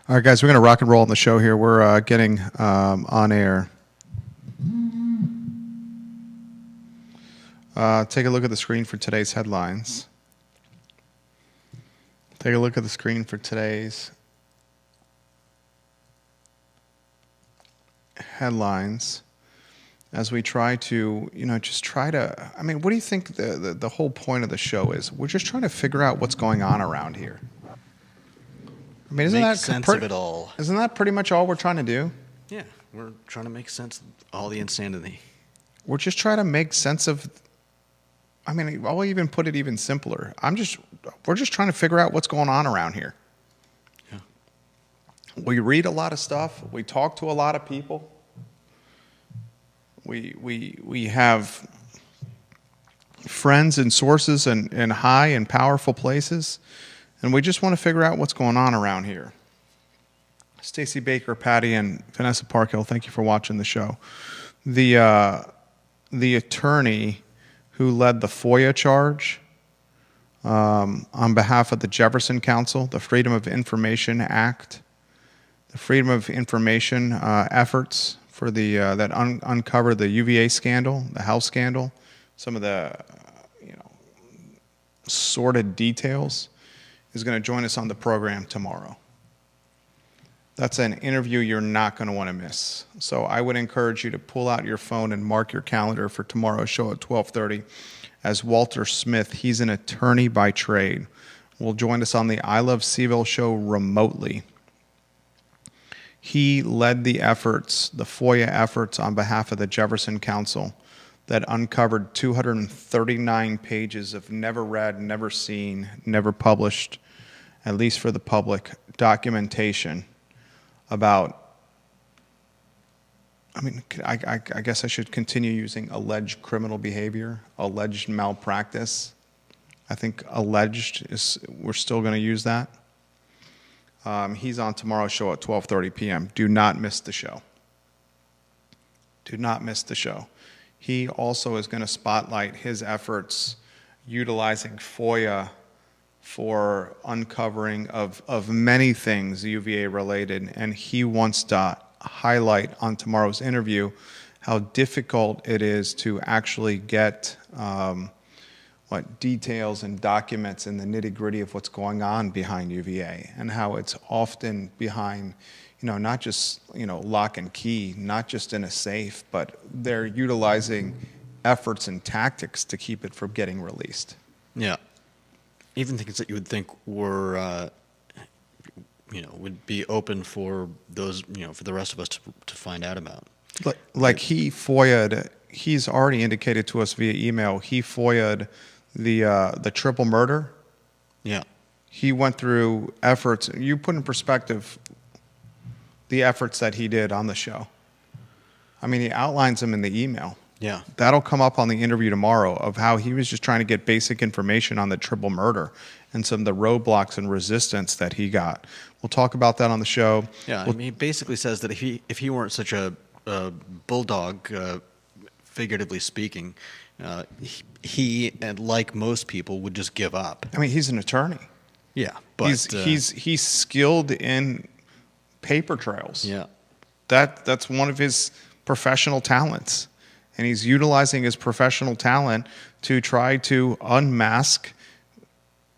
All right, guys, we're going to rock and roll on the show here. We're getting on air. Take a look at the screen for today's headlines. Take a look at the screen for today's headlines as we try to, just try to, what do you think the whole point of the show is? We're just trying to figure out what's going on around here. Isn't Make that sense of it all. Isn't that pretty much all we're trying to do? Yeah, we're trying to make sense of all the insanity. We're just trying to make sense of, I'll even put it even simpler. We're just trying to figure out what's going on around here. Yeah. We read a lot of stuff. We talk to a lot of people. We have friends and sources in high and powerful places. And we just want to figure out what's going on around here. Stacy Baker, Patty, and Vanessa Parkhill, thank you for watching the show. The attorney who led the FOIA charge on behalf of the Jefferson Council, the Freedom of Information Act, the Freedom of Information efforts for that uncovered the UVA scandal, the House scandal, some of the sordid details, is going to join us on the program tomorrow. That's an interview you're not going to want to miss. So I would encourage you to pull out your phone and mark your calendar for tomorrow's show at 12:30 as Walter Smith, he's an attorney by trade, will join us on the I Love CVille show remotely. He led the efforts, the FOIA efforts on behalf of the Jefferson Council that uncovered 239 pages of never read, never seen, never published, at least for the public, documentation about, I guess I should continue using alleged criminal behavior, alleged malpractice. I think alleged we're still going to use that. He's on tomorrow's show at 12:30 p.m. Do not miss the show. Do not miss the show. He also is going to spotlight his efforts utilizing FOIA for uncovering of many things UVA related, and he wants to highlight on tomorrow's interview how difficult it is to actually get details and documents and the nitty-gritty of what's going on behind UVA, and how it's often behind not just lock and key, not just in a safe, but they're utilizing efforts and tactics to keep it from getting released. Yeah. Even things that you would think were, would be open for those, for the rest of us to find out about. Like he FOIA'd, he's already indicated to us via email, he FOIA'd the triple murder. Yeah. He went through efforts. You put in perspective the efforts that he did on the show. He outlines them in the email. Yeah. That'll come up on the interview tomorrow of how he was just trying to get basic information on the triple murder and some of the roadblocks and resistance that he got. We'll talk about that on the show. Yeah, he basically says that if he weren't such a bulldog, figuratively speaking, he and like most people would just give up. He's an attorney. Yeah, but he's skilled in paper trails. Yeah, that's one of his professional talents. And he's utilizing his professional talent to try to unmask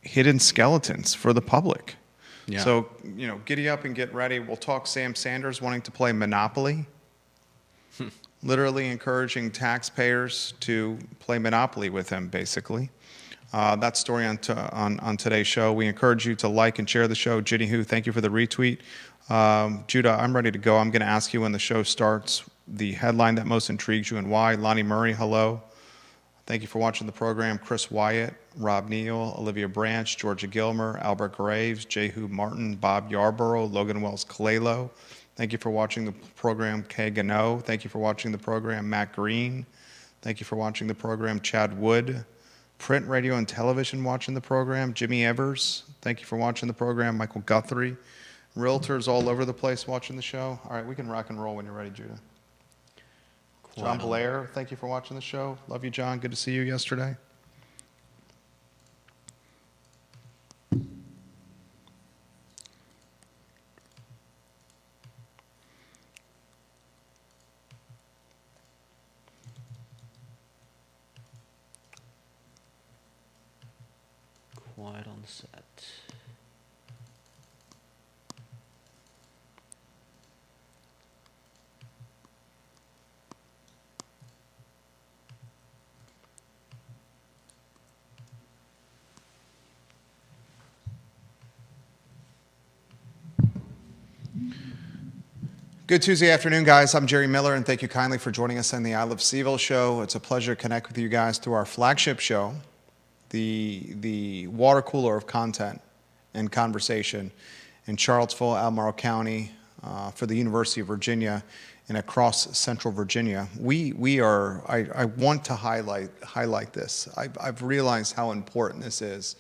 hidden skeletons for the public. Yeah. So, giddy up and get ready. We'll talk Sam Sanders wanting to play Monopoly, literally encouraging taxpayers to play Monopoly with him, basically. That story on today's show. We encourage you to like and share the show. Ginny Who, thank you for the retweet. Judah, I'm ready to go. I'm going to ask you when the show starts the headline that most intrigues you and why. Lonnie Murray, hello. Thank you for watching the program. Chris Wyatt, Rob Neal, Olivia Branch, Georgia Gilmer, Albert Graves, Jehu Martin, Bob Yarborough, Logan Wells Kalelo. Thank you for watching the program. Kay Gano. Thank you for watching the program. Matt Green. Thank you for watching the program. Chad Wood. Print, radio, and television watching the program. Jimmy Evers. Thank you for watching the program. Michael Guthrie. Realtors all over the place watching the show. All right, we can rock and roll when you're ready, Judah. John Blair, thank you for watching the show. Love you, John. Good to see you yesterday. wide on set. Good Tuesday afternoon, guys. I'm Jerry Miller, and thank you kindly for joining us on the I Love CVille show. It's a pleasure to connect with you guys through our flagship show, the water cooler of content and conversation in Charlottesville, Albemarle County, for the University of Virginia and across Central Virginia. I want to highlight this. I've realized how important this is,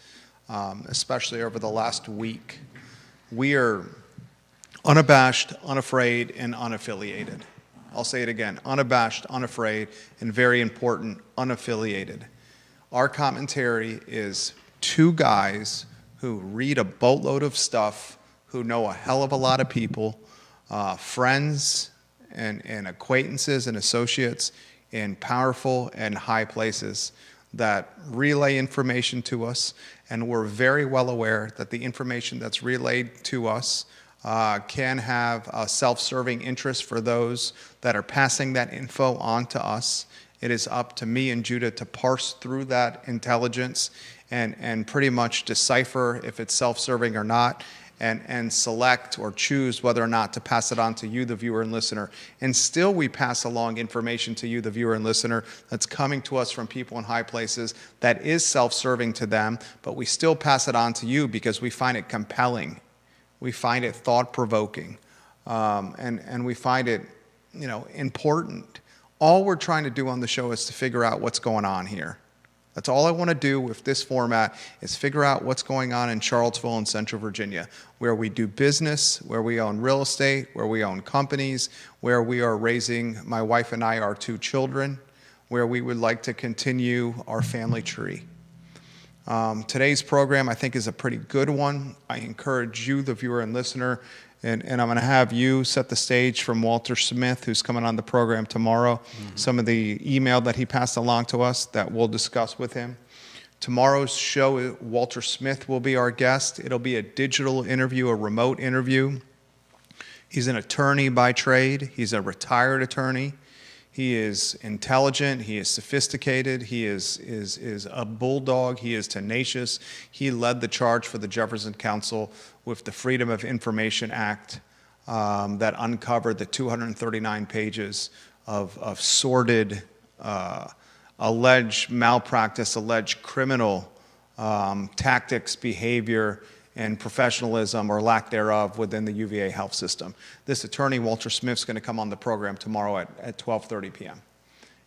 especially over the last week. We are unabashed, unafraid, and unaffiliated. I'll say it again, unabashed, unafraid, and very important, unaffiliated. Our commentary is two guys who read a boatload of stuff, who know a hell of a lot of people, friends and acquaintances and associates in powerful and high places that relay information to us, and we're very well aware that the information that's relayed to us can have a self-serving interest for those that are passing that info on to us. It is up to me and Judah to parse through that intelligence and pretty much decipher if it's self-serving or not, and select or choose whether or not to pass it on to you, the viewer and listener. And still we pass along information to you, the viewer and listener, that's coming to us from people in high places that is self-serving to them, but we still pass it on to you because we find it compelling. We find it thought-provoking, and we find it, important. All we're trying to do on the show is to figure out what's going on here. That's all I want to do with this format, is figure out what's going on in Charlottesville and Central Virginia, where we do business, where we own real estate, where we own companies, where we are raising, my wife and I, our two children, where we would like to continue our family tree. Today's program, I think, is a pretty good one. I encourage you, the viewer and listener, and I'm going to have you set the stage from Walter Smith, who's coming on the program tomorrow, some of the email that he passed along to us that we'll discuss with him. Tomorrow's show, Walter Smith will be our guest. It'll be a digital interview, a remote interview. He's an attorney by trade. He's a retired attorney. He is intelligent, he is sophisticated, he is a bulldog, he is tenacious. He led the charge for the Jefferson Council with the Freedom of Information Act that uncovered the 239 pages of sordid, alleged malpractice, alleged criminal tactics, behavior, and professionalism or lack thereof within the UVA health system. This attorney, Walter Smith, is going to come on the program tomorrow at 12:30 p.m.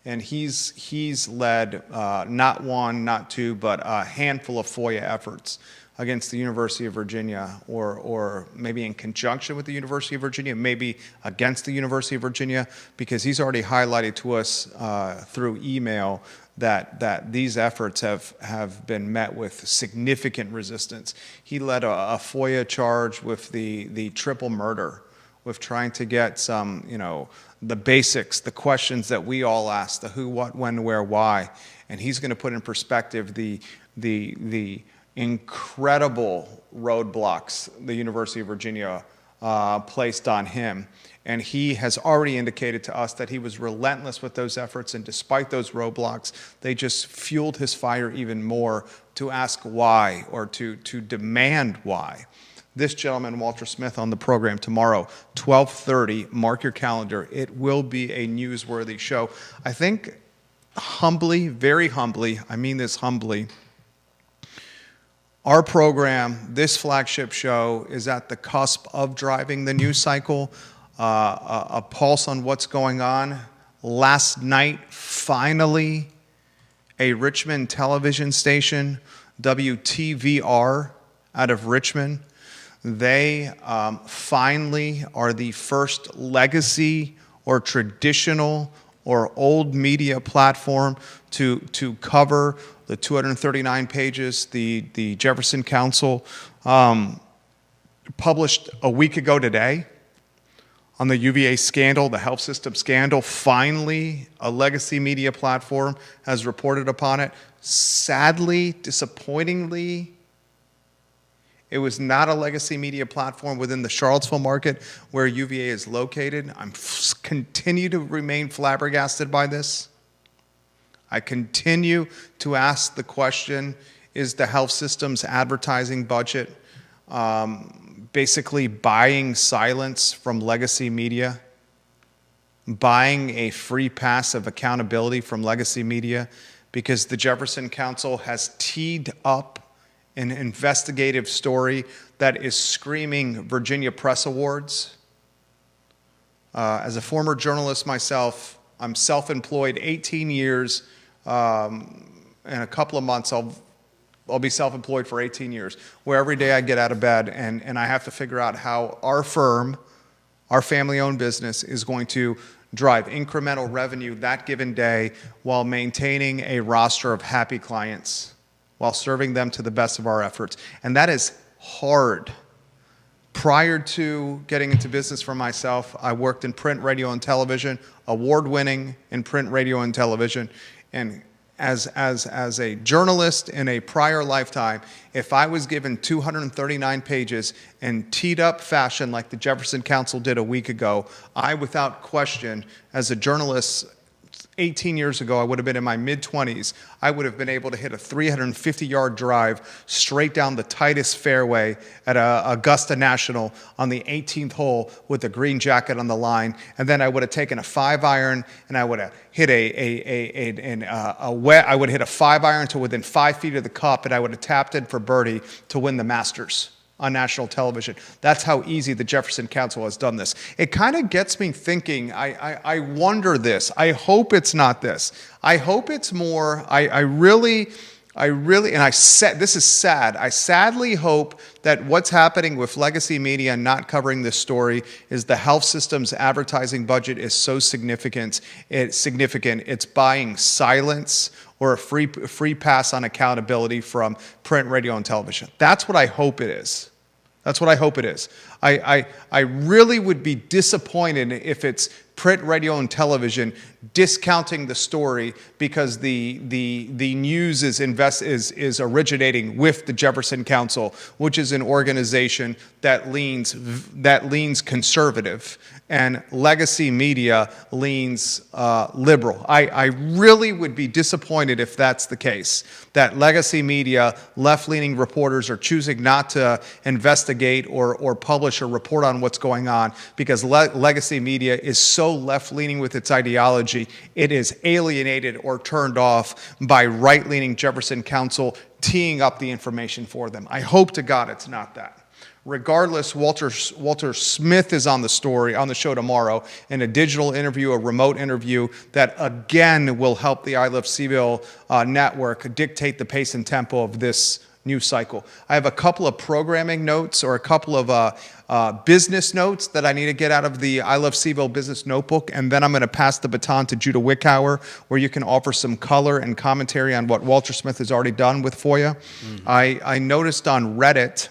And he's led not one, not two, but a handful of FOIA efforts against the University of Virginia, or maybe in conjunction with the University of Virginia, maybe against the University of Virginia, because he's already highlighted to us through email that these efforts have been met with significant resistance. He led a FOIA charge with the triple murder, with trying to get some, the basics, the questions that we all ask, the who, what, when, where, why. And he's going to put in perspective the incredible roadblocks the University of Virginia placed on him. And he has already indicated to us that he was relentless with those efforts, and despite those roadblocks, they just fueled his fire even more to ask why, or to demand why. This gentleman, Walter Smith, on the program tomorrow, 12:30, mark your calendar. It will be a newsworthy show. I think humbly, very humbly, I mean this humbly, our program, this flagship show, is at the cusp of driving the news cycle. A pulse on what's going on. Last night, finally, a Richmond television station, WTVR, out of Richmond, they finally are the first legacy or traditional or old media platform to cover the 239 pages the Jefferson Council published a week ago today on the UVA scandal, the health system scandal. Finally, a legacy media platform has reported upon it. Sadly, disappointingly, It was not a legacy media platform within the Charlottesville market where UVA is located. Continue to remain flabbergasted by this. I continue to ask the question, is the health system's advertising budget basically buying silence from legacy media? Buying a free pass of accountability from legacy media because the Jefferson Council has teed up an investigative story that is screaming Virginia Press Awards. As a former journalist myself, I'm self-employed 18 years. In a couple of months, I'll be self-employed for 18 years, where every day I get out of bed and I have to figure out how our firm, our family-owned business, is going to drive incremental revenue that given day while maintaining a roster of happy clients, while serving them to the best of our efforts. And that is hard. Prior to getting into business for myself, I worked in print, radio, and television, award-winning in print, radio, and television. And as a journalist in a prior lifetime, if I was given 239 pages in teed-up fashion like the Jefferson Council did a week ago, I, without question, as a journalist 18 years ago, I would have been in my mid-20s, I would have been able to hit a 350-yard drive straight down the tightest fairway at Augusta National on the 18th hole with a green jacket on the line, and then I would have taken a 5-iron and I would have hit I would hit a 5-iron to within 5 feet of the cup, and I would have tapped in for birdie to win the Masters on national television. That's how easy the Jefferson Council has done this. It kind of gets me thinking, I wonder this. I hope it's not this. I hope it's more, I really, and this is sad. I sadly hope that what's happening with legacy media not covering this story is the health system's advertising budget is so significant. It's buying silence or a free pass on accountability from print, radio, and television. That's what I hope it is. That's what I hope it is. I really would be disappointed if it's print, radio, and television discounting the story because the news is originating with the Jefferson Council, which is an organization that leans conservative, and legacy media leans liberal. I really would be disappointed if that's the case, that legacy media, left-leaning reporters are choosing not to investigate or publish or report on what's going on because legacy media is so left-leaning with its ideology, it is alienated or turned off by right-leaning Jefferson Council teeing up the information for them. I hope to God it's not that. Regardless, Walter Smith is on the show tomorrow in a digital interview, a remote interview that again will help the I Love CVille network dictate the pace and tempo of this news cycle. I have a couple of programming notes or a couple of business notes that I need to get out of the I Love CVille business notebook, and then I'm going to pass the baton to Judah Wickhauer, where you can offer some color and commentary on what Walter Smith has already done with FOIA. Mm-hmm. I noticed on Reddit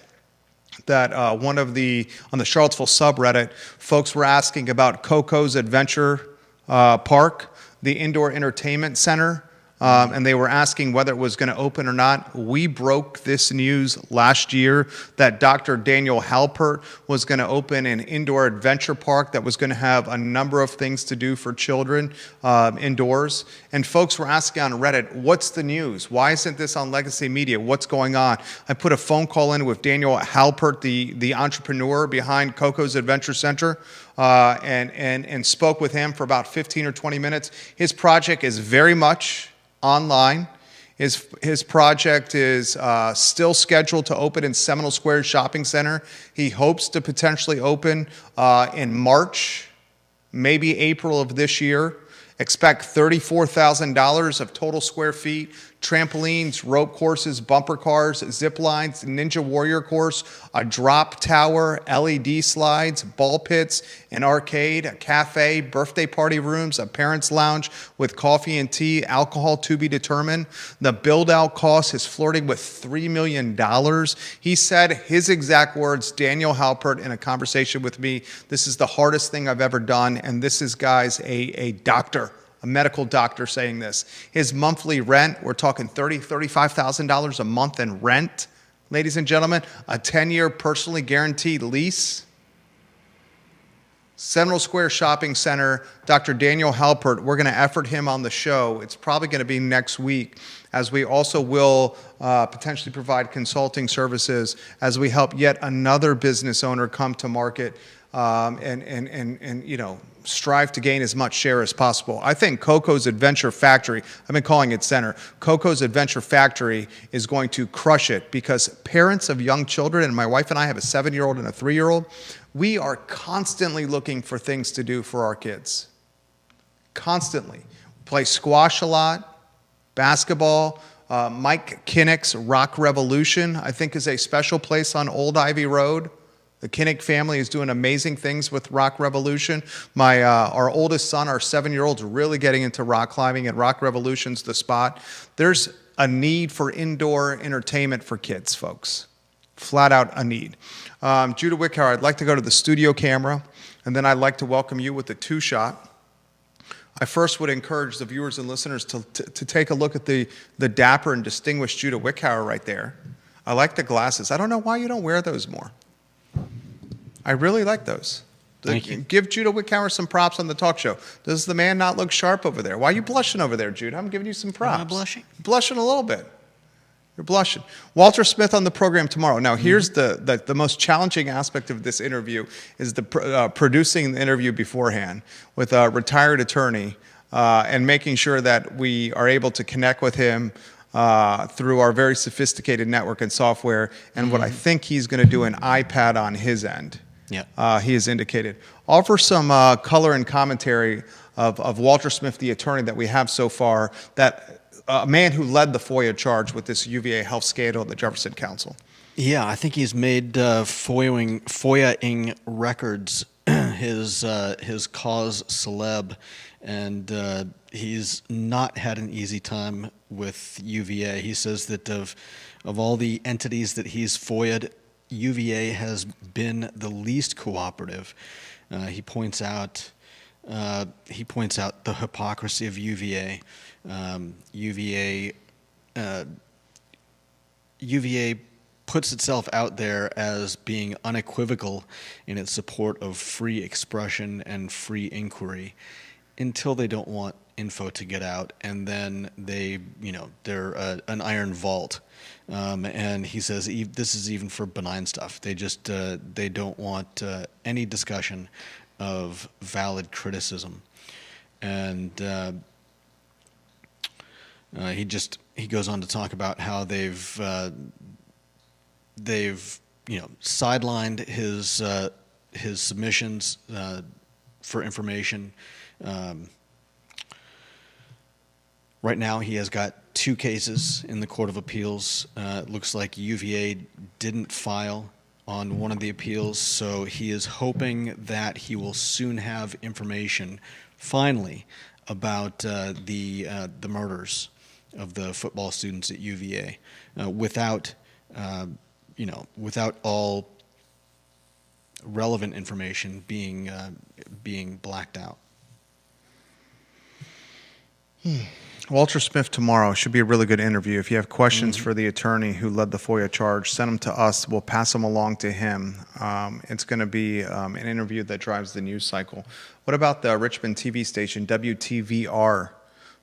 that on the Charlottesville subreddit, folks were asking about Coco's Adventure Park, the indoor entertainment center, and they were asking whether it was going to open or not. We broke this news last year that Dr. Daniel Halpert was going to open an indoor adventure park that was going to have a number of things to do for children indoors. And folks were asking on Reddit, what's the news? Why isn't this on legacy media? What's going on? I put a phone call in with Daniel Halpert, the entrepreneur behind Coco's Adventure Center, and spoke with him for about 15 or 20 minutes. His project is very much online. His project is still scheduled to open in Seminole Square Shopping Center. He hopes to potentially open in March, maybe April of this year. Expect $34,000 of total square feet, trampolines, rope courses, bumper cars, zip lines, Ninja Warrior course, a drop tower, LED slides, ball pits, an arcade, a cafe, birthday party rooms, a parents' lounge with coffee and tea, alcohol to be determined. The build-out cost is flirting with $3 million. He said, his exact words, Daniel Halpert, in a conversation with me, this is the hardest thing I've ever done, and this is, guys, a doctor, a medical doctor saying this. His monthly rent, we're talking $35,000 a month in rent Ladies and gentlemen, a 10-year personally guaranteed lease. Central Square Shopping Center, Dr. Daniel Halpert, we're going to effort him on the show. It's probably going to be next week, as we also will potentially provide consulting services as we help yet another business owner come to market and you know, strive to gain as much share as possible. I think Coco's Adventure Factory, I've been calling it Center, Coco's Adventure Factory is going to crush it, because parents of young children, and my wife and I have a 7-year-old and a 3-year-old, we are constantly looking for things to do for our kids. Constantly. Play squash a lot, basketball. Mike Kinnick's Rock Revolution, I think, is a special place on Old Ivy Road. The Kinnick family is doing amazing things with Rock Revolution. Our oldest son, our 7-year-old, is really getting into rock climbing, and Rock Revolution's the spot. There's a need for indoor entertainment for kids, folks. Flat out a need. Judah Wickhauer, I'd like to go to the studio camera, and then I'd like to welcome you with the 2-shot. I first would encourage the viewers and listeners to take a look at the dapper and distinguished Judah Wickhauer right there. I like the glasses. I don't know why you don't wear those more. I really like those. Thank you. Give Judah Wickhauer some props on the talk show. Does the man not look sharp over there? Why are you blushing over there, Judah? I'm giving you some props. Am I blushing? Blushing a little bit. You're blushing. Walter Smith on the program tomorrow. Now, here's the most challenging aspect of this interview is producing the interview beforehand with a retired attorney and making sure that we are able to connect with him through our very sophisticated network and software, and what I think he's going to do an iPad on his end. Yeah. He has indicated. Offer some color and commentary of Walter Smith, the attorney that we have so far, that a man who led the FOIA charge with this UVA health scandal at the Jefferson Council. Yeah, I think he's made FOIA-ing records his cause celeb, and he's not had an easy time with UVA. He says that of all the entities that he's FOIA'd, UVA has been the least cooperative. He points out the hypocrisy of UVA. UVA puts itself out there as being unequivocal in its support of free expression and free inquiry, until they don't want info to get out, and then they're an iron vault. And he says this is even for benign stuff. They just they don't want any discussion of valid criticism, and he goes on to talk about how they've sidelined his submissions for information. Right now, he has got 2 cases in the Court of Appeals. It looks like UVA didn't file on one of the appeals, so he is hoping that he will soon have information, finally, about the murders of the football students at UVA, without all relevant information being blacked out. Walter Smith tomorrow should be a really good interview. If you have questions for the attorney who led the FOIA charge, send them to us. We'll pass them along to him. It's going to be an interview that drives the news cycle. What about the Richmond TV station, WTVR,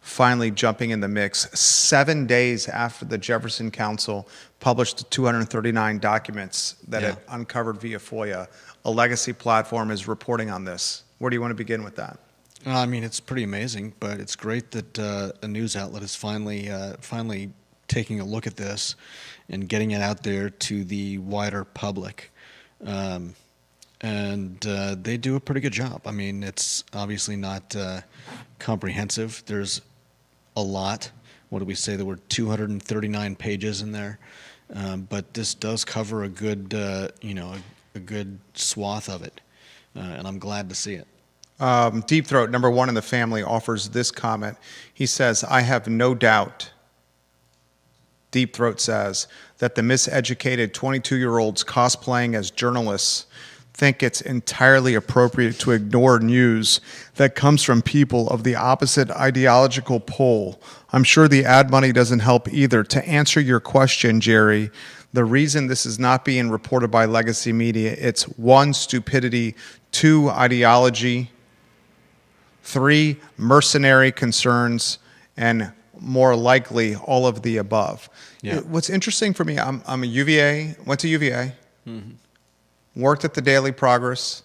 finally jumping in the mix 7 days after the Jefferson Council published the 239 documents that it uncovered via FOIA? A legacy platform is reporting on this. Where do you want to begin with that? I mean, it's pretty amazing, but it's great that a news outlet is finally taking a look at this and getting it out there to the wider public. And they do a pretty good job. I mean, it's obviously not comprehensive. There's a lot. What did we say? There were 239 pages in there. But this does cover a good, a good swath of it. And I'm glad to see it. Deep Throat, number 1 in the family, offers this comment. He says, I have no doubt, Deep Throat says, that the miseducated 22-year-olds cosplaying as journalists think it's entirely appropriate to ignore news that comes from people of the opposite ideological pole. I'm sure the ad money doesn't help either. To answer your question, Jerry, the reason this is not being reported by legacy media, it's 1, stupidity, 2, ideology, 3, mercenary concerns, and more likely all of the above. Yeah. What's interesting for me, I'm a UVA, went to UVA, worked at the Daily Progress,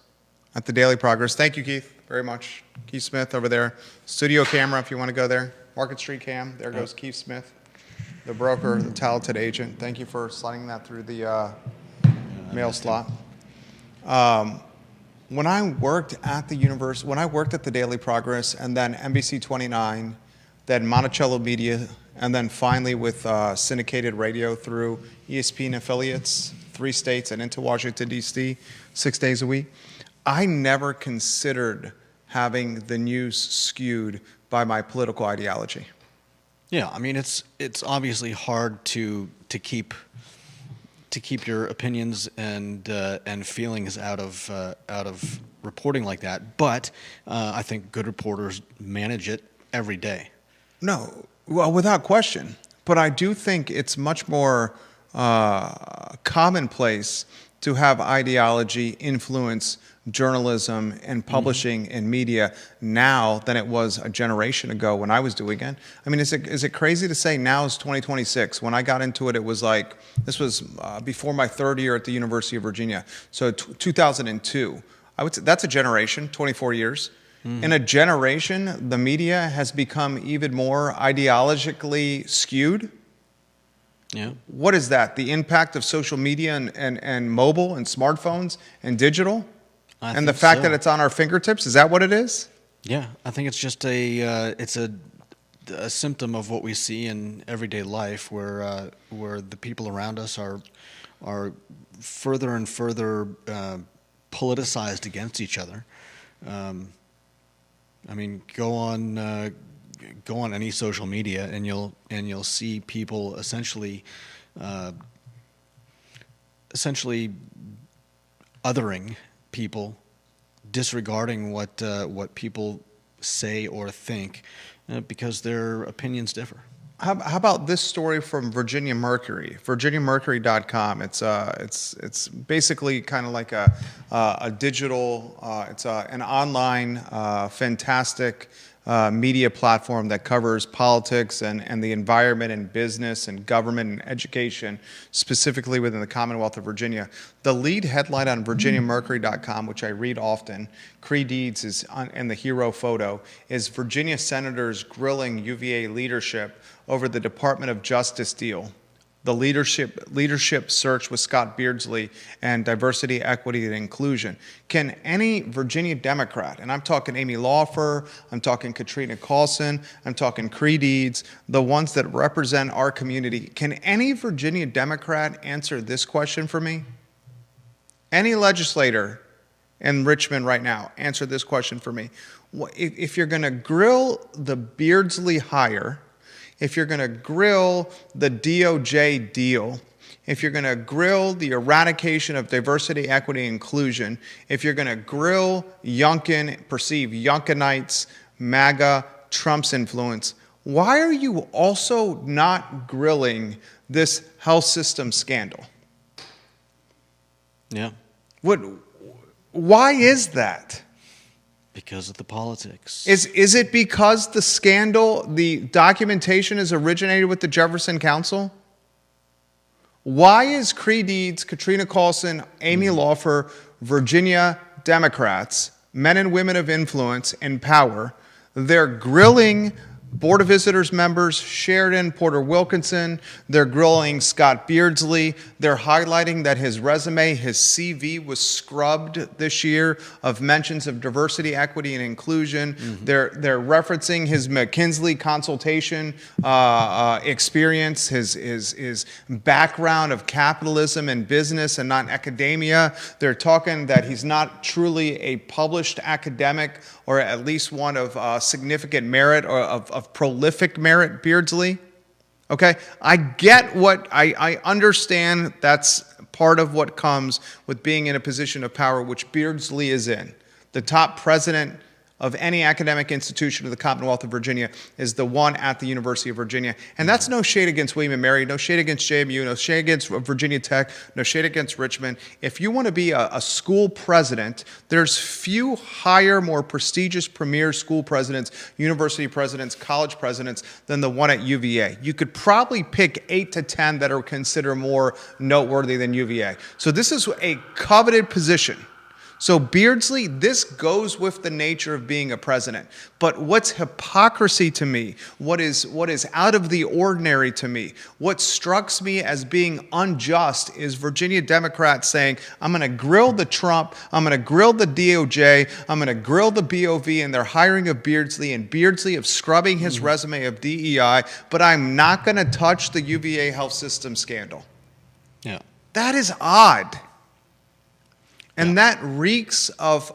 Thank you, Keith, very much. Keith Smith over there. Studio camera, if you want to go there. Market Street Cam, there goes Keith Smith, the broker, the talented agent. Thank you for sliding that through the mail slot. When I worked at the university, when I worked at the Daily Progress, and then NBC 29, then Monticello Media, and then finally with syndicated radio through ESPN affiliates, 3 states and into Washington, D.C., 6 days a week, I never considered having the news skewed by my political ideology. Yeah, I mean it's obviously hard to keep your opinions and feelings out of reporting like that, but I think good reporters manage it every day. No, well, without question. But I do think it's much more commonplace to have ideology influence journalism and publishing and media now than it was a generation ago when I was doing it. I mean, is it crazy to say now is 2026? When I got into it, it was like, this was before my 3rd year at the University of Virginia. So 2002. I would say that's a generation, 24 years. In a generation, the media has become even more ideologically skewed. Yeah. What is that? The impact of social media and mobile and smartphones and digital? And the fact that it's on our fingertips, is that what it is? Yeah, I think it's just a symptom of what we see in everyday life, where the people around us are further and further politicized against each other. I mean, go on any social media, and you'll see people essentially othering people, disregarding what people say or think, because their opinions differ. How about this story from Virginia Mercury, virginiamercury.com? It's basically kind of like a digital, it's an online fantastic media platform that covers politics and the environment and business and government and education, specifically within the Commonwealth of Virginia. The lead headline on virginiamercury.com, which I read often, Cree Deeds is in the hero photo, is Virginia senators grilling UVA leadership over the Department of Justice deal. The leadership search with Scott Beardsley and diversity, equity, and inclusion. Can any Virginia Democrat, and I'm talking Amy Lawfer, I'm talking Katrina Carlson, I'm talking Cree Deeds, the ones that represent our community, can any Virginia Democrat answer this question for me? Any legislator in Richmond right now, answer this question for me. If you're going to grill the Beardsley hire, if you're going to grill the DOJ deal, if you're going to grill the eradication of diversity, equity, and inclusion, if you're going to grill Youngkin, perceived Youngkinites, MAGA, Trump's influence, why are you also not grilling this health system scandal? Yeah. Why is that? Because of the politics. Is it because the scandal, the documentation is originated with the Jefferson Council? Why is Cree Deeds, Katrina Carlson, Amy Lawfer, Virginia Democrats, men and women of influence and power, they're grilling Board of Visitors members, Sheridan, Porter Wilkinson, they're grilling Scott Beardsley, they're highlighting that his resume, his CV was scrubbed this year of mentions of diversity, equity, and inclusion. They're referencing his McKinsey consultation experience, his background of capitalism and business and not academia. They're talking that he's not truly a published academic, or at least one of significant merit or of prolific merit, Beardsley. Okay, I get what, I understand that's part of what comes with being in a position of power, which Beardsley is in. The top president of any academic institution of the Commonwealth of Virginia is the one at the University of Virginia. And that's no shade against William and Mary, no shade against JMU, no shade against Virginia Tech, no shade against Richmond. If you want to be a school president, there's few higher, more prestigious premier school presidents, university presidents, college presidents than the one at UVA. You could probably pick 8 to 10 that are considered more noteworthy than UVA. So this is a coveted position. So Beardsley, this goes with the nature of being a president. But what's hypocrisy to me, what is out of the ordinary to me, what strikes me as being unjust is Virginia Democrats saying, I'm going to grill the Trump, I'm going to grill the DOJ, I'm going to grill the BOV and their hiring of Beardsley and Beardsley of scrubbing his resume of DEI, but I'm not going to touch the UVA health system scandal. Yeah. That is odd. And that reeks of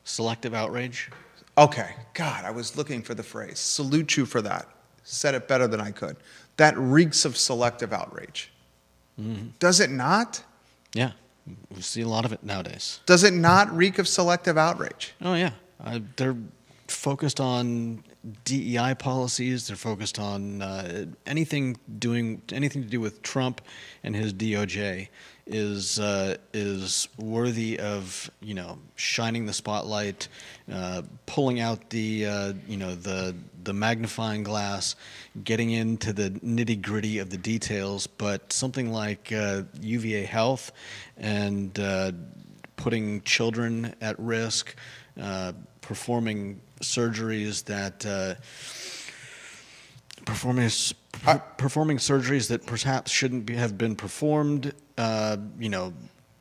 Selective outrage. Okay, God, I was looking for the phrase. Salute you for that. Said it better than I could. That reeks of selective outrage. Does it not? Yeah, we see a lot of it nowadays. Does it not reek of selective outrage? Oh yeah, they're focused on DEI policies. They're focused on anything to do with Trump and his DOJ is worthy of shining the spotlight, pulling out the the magnifying glass, getting into the nitty gritty of the details. But something like UVA Health and putting children at risk, performing surgeries that performing surgeries that perhaps shouldn't have been performed,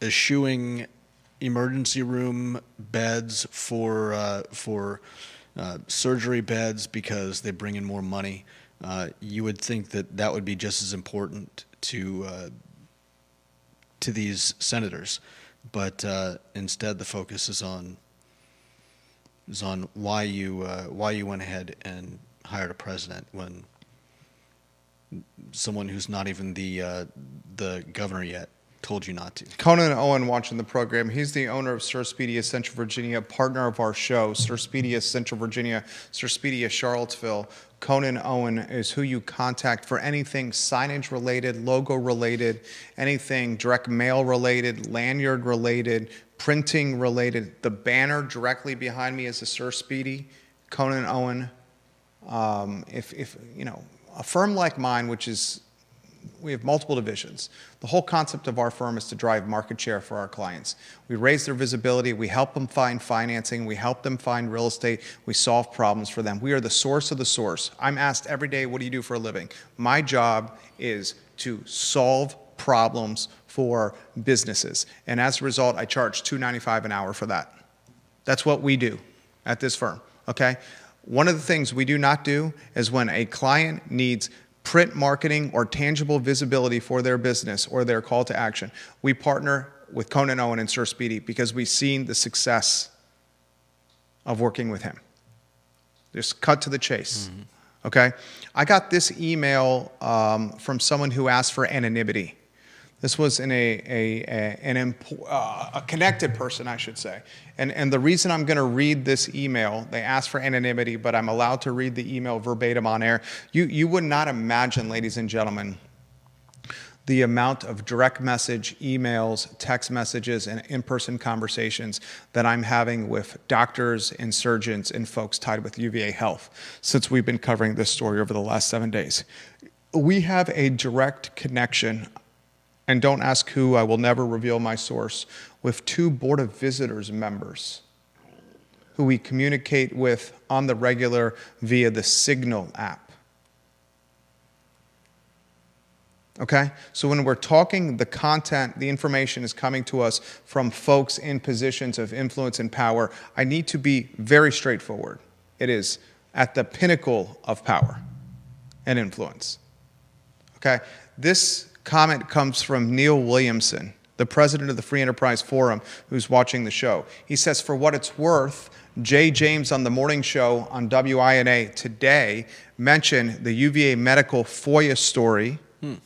eschewing emergency room beds for surgery beds because they bring in more money. You would think that would be just as important to these senators, but instead the focus is on why you went ahead and hired a president when someone who's not even the governor yet told you not to. Conan Owen watching the program. He's the owner of Surspedia Central Virginia, partner of our show, Surspedia Central Virginia, Surspedia Charlottesville. Conan Owen is who you contact for anything signage related, logo related, anything direct mail related, lanyard related, printing related. The banner directly behind me is a Surspeedy, Conan Owen. If a firm like mine, we have multiple divisions. The whole concept of our firm is to drive market share for our clients. We raise their visibility. We help them find financing. We help them find real estate. We solve problems for them. We are the source of the source. I'm asked every day, what do you do for a living? My job is to solve problems for businesses. And as a result, I charge $2.95 an hour for that. That's what we do at this firm, okay? One of the things we do not do is when a client needs print marketing or tangible visibility for their business or their call to action, we partner with Conan Owen and Surspeedy because we've seen the success of working with him. Just cut to the chase, okay? I got this email from someone who asked for anonymity. This was in a connected person, I should say. And the reason I'm going to read this email, they asked for anonymity, but I'm allowed to read the email verbatim on air. You would not imagine, ladies and gentlemen, the amount of direct message, emails, text messages, and in-person conversations that I'm having with doctors and surgeons and folks tied with UVA Health since we've been covering this story over the last 7 days. We have a direct connection, and don't ask who, I will never reveal my source, with 2 Board of Visitors members who we communicate with on the regular via the Signal app. Okay? So when we're talking, the content, the information is coming to us from folks in positions of influence and power. I need to be very straightforward. It is at the pinnacle of power and influence. Okay? This comment comes from Neil Williamson, the president of the Free Enterprise Forum, who's watching the show. He says, for what it's worth, Jay James on the morning show on WINA today mentioned the UVA medical FOIA story, and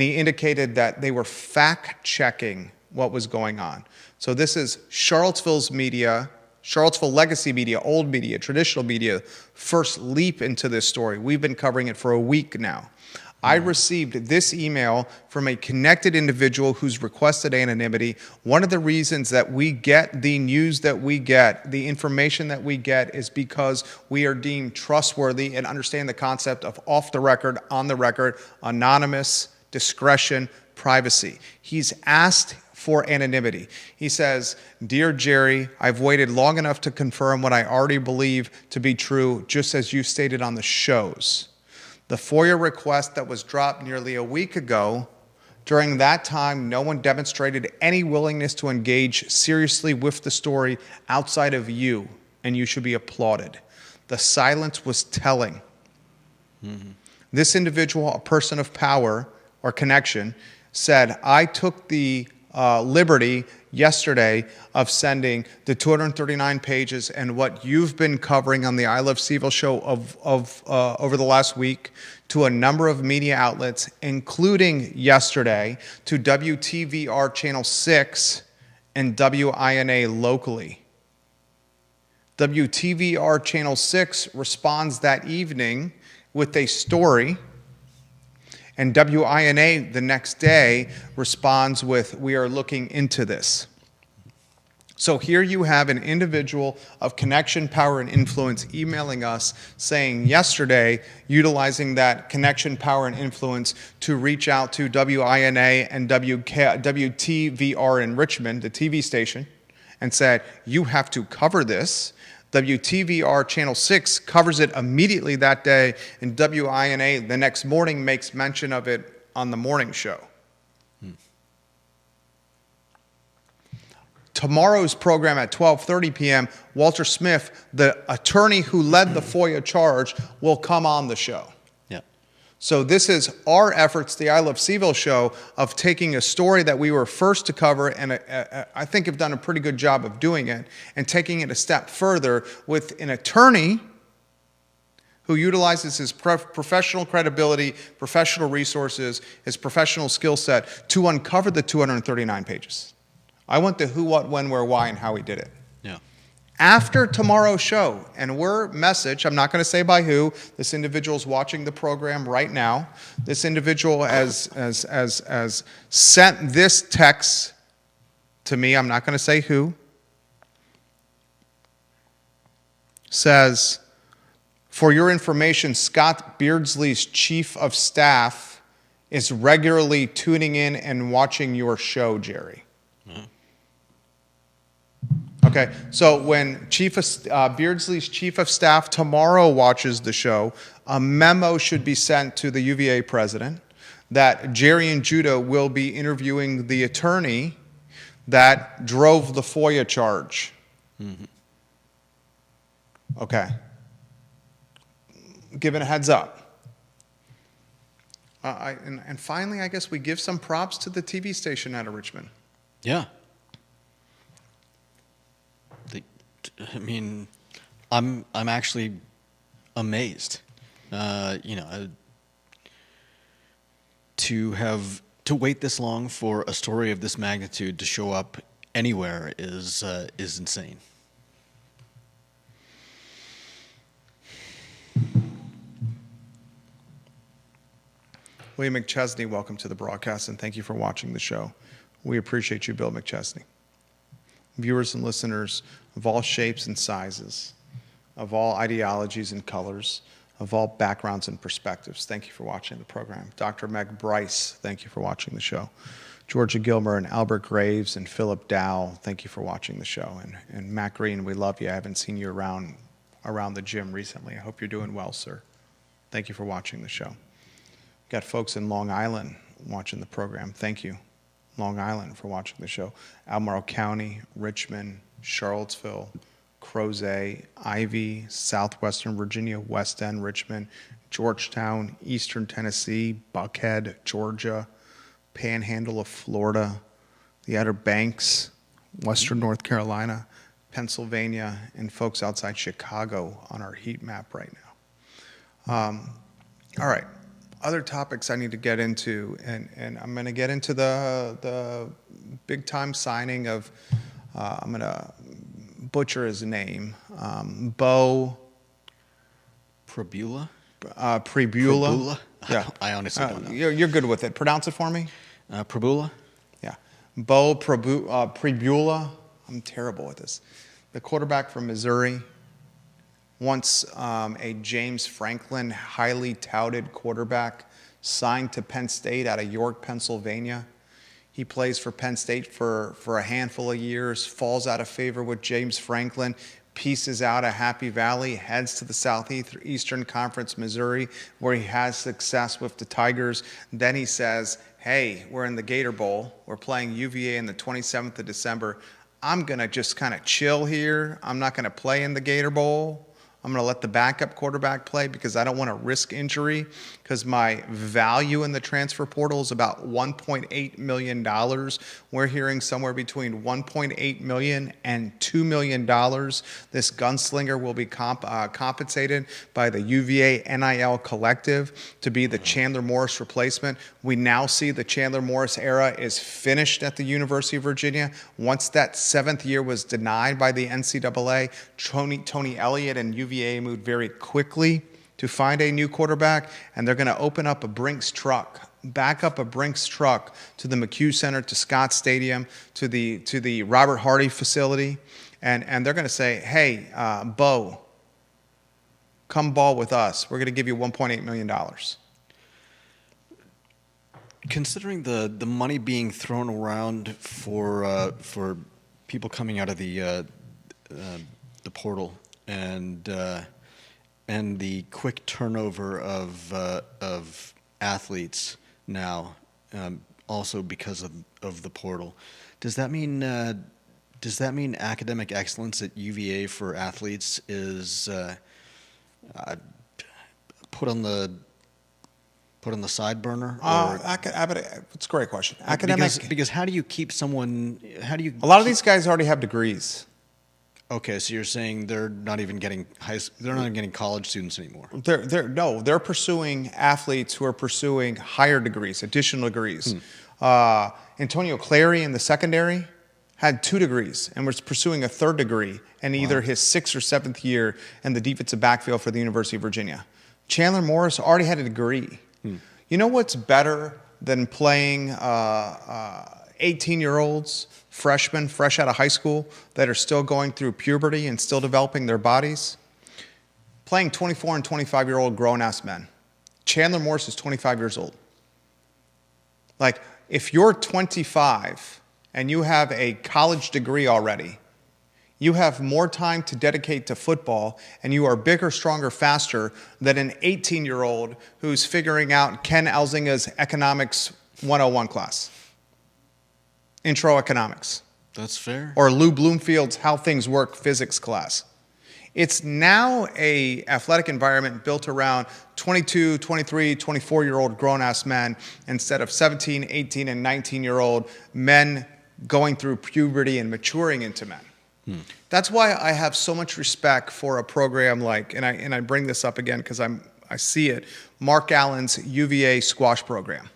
he indicated that they were fact-checking what was going on. So this is Charlottesville's media, Charlottesville legacy media, old media, traditional media, first leap into this story. We've been covering it for a week now. I received this email from a connected individual who's requested anonymity. One of the reasons that we get the news that we get, the information that we get, is because we are deemed trustworthy and understand the concept of off the record, on the record, anonymous, discretion, privacy. He's asked for anonymity. He says, "Dear Jerry, I've waited long enough to confirm what I already believe to be true, just as you stated on the shows. The FOIA request that was dropped nearly a week ago, during that time, no one demonstrated any willingness to engage seriously with the story outside of you, and you should be applauded. The silence was telling." This individual, a person of power or connection, said, "I took the liberty yesterday of sending the 239 pages and what you've been covering on the I Love CVille show over the last week to a number of media outlets, including yesterday to WTVR Channel 6 and WINA locally." WTVR Channel 6 responds that evening with a story, and WINA the next day responds with, "We are looking into this." So here you have an individual of connection, power, and influence emailing us saying yesterday, utilizing that connection, power, and influence to reach out to WINA and WTVR in Richmond, the TV station, and said, "You have to cover this." WTVR Channel 6 covers it immediately that day, and WINA the next morning makes mention of it on the morning show. Tomorrow's program at 12:30 p.m., Walter Smith, the attorney who led the FOIA charge, will come on the show. Yeah. So this is our efforts, the I Love CVille show, of taking a story that we were first to cover, and I think have done a pretty good job of doing it, and taking it a step further with an attorney who utilizes his professional credibility, professional resources, his professional skill set to uncover the 239 pages. I went to who, what, when, where, why, and how he did it. Yeah. After tomorrow's show, and we're messaged, I'm not going to say by who, this individual's watching the program right now. This individual has sent this text to me, I'm not going to say who, says, "For your information, Scott Beardsley's chief of staff is regularly tuning in and watching your show, Jerry." Okay, so when Beardsley's chief of staff tomorrow watches the show, a memo should be sent to the UVA president that Jerry and Judah will be interviewing the attorney that drove the FOIA charge. Okay. Giving a heads up. And finally, I guess we give some props to the TV station out of Richmond. Yeah. I mean, I'm actually amazed. To wait this long for a story of this magnitude to show up anywhere is insane. William McChesney, welcome to the broadcast, and thank you for watching the show. We appreciate you, Bill McChesney. Viewers and listeners of all shapes and sizes, of all ideologies and colors, of all backgrounds and perspectives, thank you for watching the program. Dr. Meg Bryce, thank you for watching the show. Georgia Gilmer and Albert Graves and Philip Dow, thank you for watching the show. And Matt Green, we love you. I haven't seen you around the gym recently. I hope you're doing well, sir. Thank you for watching the show. Got folks in Long Island watching the program. Thank you, Long Island, for watching the show. Albemarle County, Richmond, Charlottesville, Crozet, Ivy, Southwestern Virginia, West End, Richmond, Georgetown, Eastern Tennessee, Buckhead, Georgia, Panhandle of Florida, the Outer Banks, Western North Carolina, Pennsylvania, and folks outside Chicago on our heat map right now. All right. other topics I need to get into, and I'm going to get into the big time signing of, I'm going to butcher his name, Bo Probula? Prebula. Yeah. I honestly don't know. You're good with it. Pronounce it for me. Probula? Yeah. Bo Prebula. I'm terrible at this. The quarterback from Missouri. Once a James Franklin, highly touted quarterback, signed to Penn State out of York, Pennsylvania. He plays for Penn State for a handful of years, falls out of favor with James Franklin, pieces out of Happy Valley, heads to the Southeastern Conference, Missouri, where he has success with the Tigers. Then he says, hey, we're in the Gator Bowl. We're playing UVA on the 27th of December. I'm going to just kind of chill here. I'm not going to play in the Gator Bowl. I'm going to let the backup quarterback play because I don't want to risk injury, because my value in the transfer portal is about $1.8 million. We're hearing somewhere between $1.8 million and $2 million. This gunslinger will be compensated by the UVA NIL collective to be the Chandler Morris replacement. We now see the Chandler Morris era is finished at the University of Virginia. Once that 7th year was denied by the NCAA, Tony Elliott and UVA moved very quickly to find a new quarterback, and they're going to open up a Brinks truck, back up a Brinks truck to the McHugh Center, to Scott Stadium, to the Robert Hardy facility, and they're going to say, hey, Bo, come ball with us. We're going to give you $1.8 million. Considering the money being thrown around for people coming out of the portal, and the quick turnover of athletes now, also because of the portal, does that mean academic excellence at UVA for athletes is put on the side burner? It's a great question. Academic, because how do you keep someone? A lot of these guys already have degrees. Okay, so you're saying they're not even getting they're not even getting college students anymore. They're pursuing athletes who are pursuing higher degrees, additional degrees. Antonio Clary in the secondary had 2 degrees and was pursuing a 3rd degree in either his 6th or 7th year in the defensive backfield for the University of Virginia. Chandler Morris already had a degree. You know what's better than playing 18-year-olds, freshmen, fresh out of high school, that are still going through puberty and still developing their bodies? Playing 24 and 25-year-old grown-ass men. Chandler Morris is 25 years old. Like, if you're 25 and you have a college degree already, you have more time to dedicate to football, and you are bigger, stronger, faster than an 18-year-old who's figuring out Ken Elzinga's Economics 101 class. Intro Economics. That's fair. Or Lou Bloomfield's How Things Work physics class. It's now a athletic environment built around 22, 23, 24-year-old grown-ass men instead of 17, 18, and 19-year-old men going through puberty and maturing into men. That's why I have so much respect for a program like, and I bring this up again because I see it, Mark Allen's UVA squash program.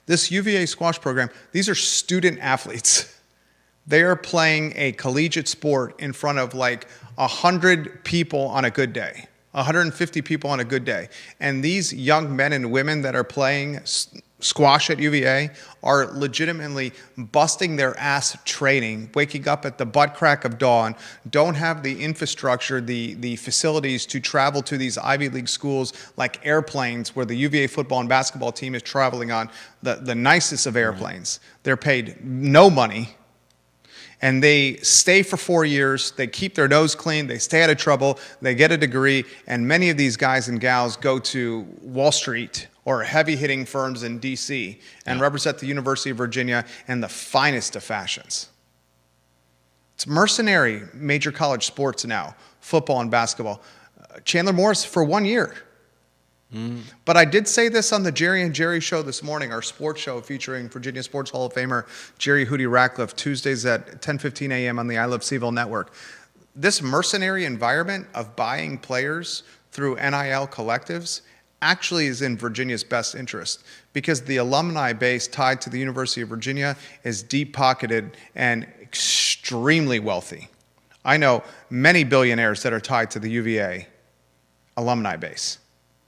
This UVA squash program, these are student athletes. They are playing a collegiate sport in front of like 100 people on a good day, 150 people on a good day. And these young men and women that are playing squash at UVA are legitimately busting their ass training, waking up at the butt crack of dawn, don't have the infrastructure, the facilities to travel to these Ivy League schools like airplanes, where the UVA football and basketball team is traveling on the nicest of airplanes. They're paid no money. And they stay for 4 years, they keep their nose clean, they stay out of trouble, they get a degree, and many of these guys and gals go to Wall Street or heavy-hitting firms in D.C. and represent the University of Virginia in the finest of fashions. It's mercenary major college sports now, football and basketball. Chandler Morris for 1 year. But I did say this on the Jerry and Jerry show this morning, our sports show featuring Virginia Sports Hall of Famer Jerry Hootie Ratcliffe, Tuesdays at 10:15 a.m. on the I Love CVille network. This mercenary environment of buying players through NIL collectives, actually is in Virginia's best interest because the alumni base tied to the University of Virginia is deep-pocketed and extremely wealthy. I know many billionaires that are tied to the UVA alumni base.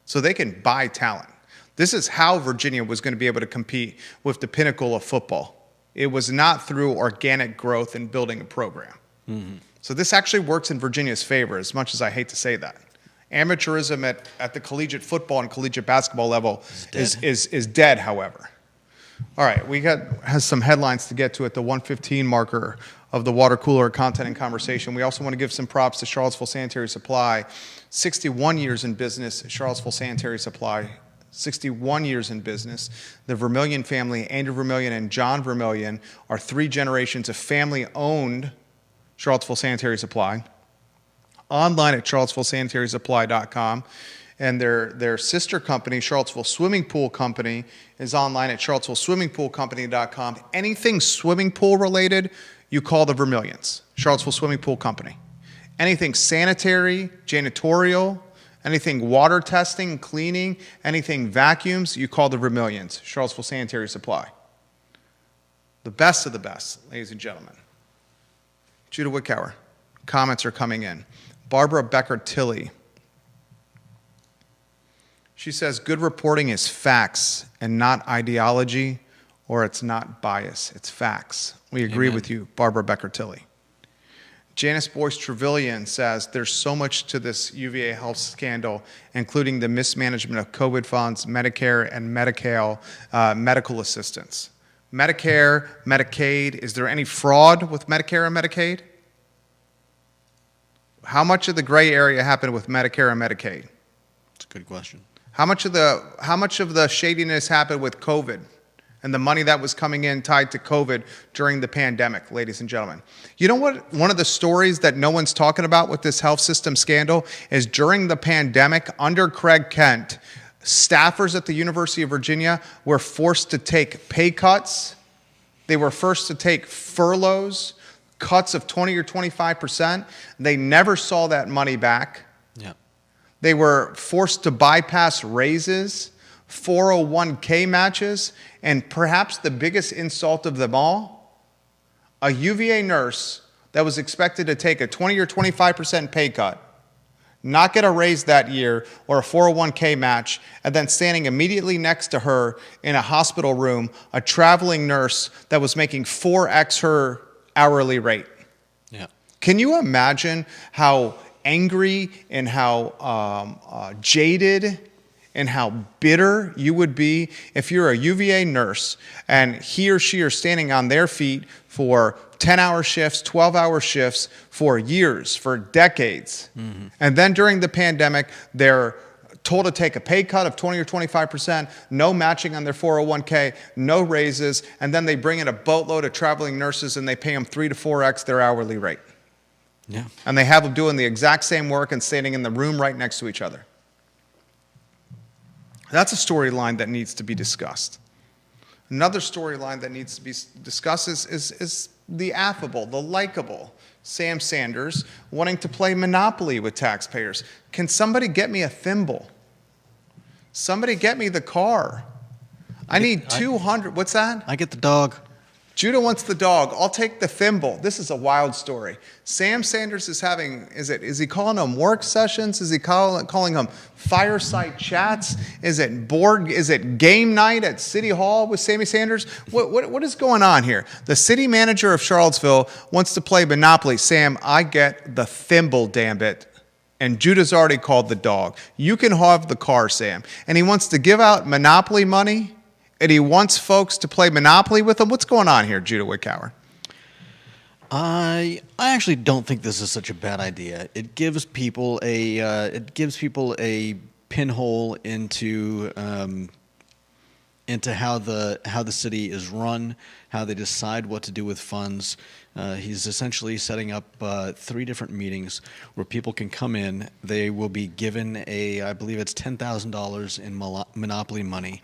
So they can buy talent. This is how Virginia was going to be able to compete with the pinnacle of football. It was not through organic growth and building a program. Mm-hmm. So this actually works in Virginia's favor, as much as I hate to say that. Amateurism at the collegiate football and collegiate basketball level is dead, however. All right, has some headlines to get to at the 1:15 marker of the water cooler content and conversation. We also want to give some props to Charlottesville Sanitary Supply. 61 years in business, Charlottesville Sanitary Supply. 61 years in business. The Vermillion family, Andrew Vermillion and John Vermillion, are 3 generations of family-owned Charlottesville Sanitary Supply. Online at charlottesvillesanitarysupply.com. And their sister company, Charlottesville Swimming Pool Company, is online at charlottesvilleswimmingpoolcompany.com. Anything swimming pool related, you call the Vermillions, Charlottesville Swimming Pool Company. Anything sanitary, janitorial, anything water testing, cleaning, anything vacuums, you call the Vermillions, Charlottesville Sanitary Supply. The best of the best, ladies and gentlemen. Judah Wickower, comments are coming in. Barbara Becker-Tilley. She says, good reporting is facts and not ideology, or it's not bias. It's facts. We agree with you, Barbara Becker-Tilley. Janice Boyce Trevelyan says, there's so much to this UVA health scandal, including the mismanagement of COVID funds, Medicare, and Medi-Cal medical assistance. Medicare, Medicaid, is there any fraud with Medicare and Medicaid? How much of the gray area happened with Medicare and Medicaid? That's a good question. How much of the shadiness happened with COVID and the money that was coming in tied to COVID during the pandemic, ladies and gentlemen? You know what? One of the stories that no one's talking about with this health system scandal is during the pandemic, under Craig Kent, staffers at the University of Virginia were forced to take pay cuts. They were forced to take furloughs, cuts of 20 or 25%. They never saw that money back. Yeah. They were forced to bypass raises, 401k matches, and perhaps the biggest insult of them all, a UVA nurse that was expected to take a 20 or 25% pay cut, not get a raise that year or a 401k match, and then standing immediately next to her in a hospital room, a traveling nurse that was making 4x her hourly rate. Yeah. Can you imagine how angry and how jaded and how bitter you would be if you're a UVA nurse and he or she are standing on their feet for 10-hour shifts, 12-hour shifts for years, for decades. Mm-hmm. And then during the pandemic, they're told to take a pay cut of 20 or 25%, no matching on their 401k, no raises, and then they bring in a boatload of traveling nurses and they pay them 3 to 4x their hourly rate. Yeah. And they have them doing the exact same work and standing in the room right next to each other. That's a storyline that needs to be discussed. Another storyline that needs to be discussed is the affable, the likable Sam Sanders wanting to play Monopoly with taxpayers. Can somebody get me a thimble? Somebody get me the car. I need 200. What's that? I get the dog. Judah wants the dog. I'll take the thimble. This is a wild story. Sam Sanders is having, is he calling them work sessions? Is he calling them fireside chats? Is it game night at City Hall with Sammy Sanders? What is going on here? The city manager of Charlottesville wants to play Monopoly. Sam, I get the thimble, damn it. And Judah's already called the dog. You can have the car, Sam. And he wants to give out Monopoly money, and he wants folks to play Monopoly with him. What's going on here, Judah Wickower? I actually don't think this is such a bad idea. It gives people a pinhole into how the city is run, how they decide what to do with funds. He's essentially setting up 3 different meetings where people can come in. They will be given I believe it's $10,000 in Monopoly money.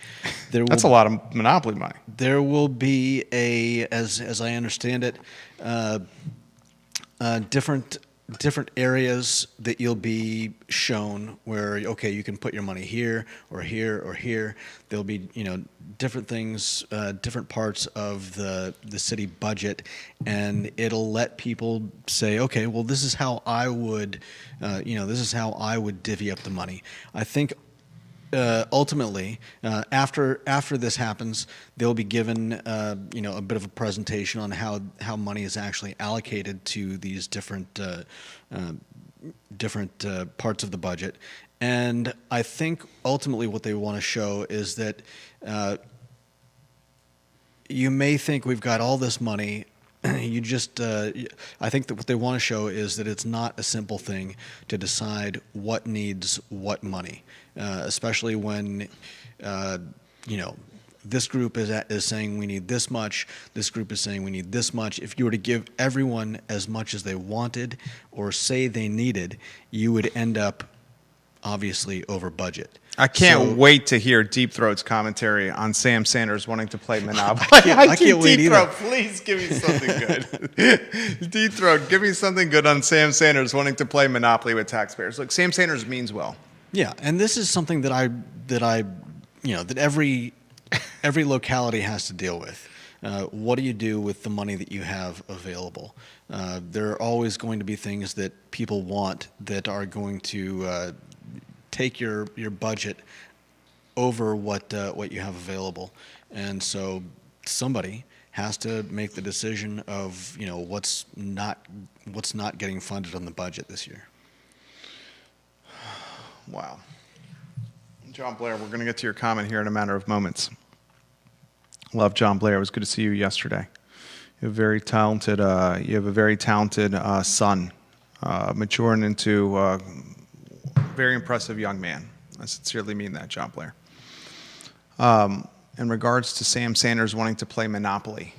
That's a lot of Monopoly money. There will be as I understand it, different different areas that you'll be shown where, okay, you can put your money here or here or here. There'll be, different things, different parts of the city budget, and it'll let people say, okay, well, this is how I would, this is how I would divvy up the money. I think ultimately, after this happens, they'll be given a bit of a presentation on how money is actually allocated to these different parts of the budget. And I think ultimately what they want to show is that you may think we've got all this money. You just, I think that what they want to show is that it's not a simple thing to decide what needs what money, especially when, this group is saying we need this much, this group is saying we need this much. If you were to give everyone as much as they wanted or say they needed, you would end up obviously over budget. I can't wait to hear Deep Throat's commentary on Sam Sanders wanting to play Monopoly. I can't wait Deep either. Throat, please give me something good. Deep Throat, give me something good on Sam Sanders wanting to play Monopoly with taxpayers. Look, Sam Sanders means well. Yeah, and this is something that every locality has to deal with. What do you do with the money that you have available? There are always going to be things that people want that are going to take your budget over what you have available, and so somebody has to make the decision of what's not getting funded on the budget this year. Wow. John Blair, we're going to get to your comment here in a matter of moments. Love John Blair. It was good to see you yesterday. You have a very talented son, maturing into a very impressive young man. I sincerely mean that, John Blair. In regards to Sam Sanders wanting to play Monopoly,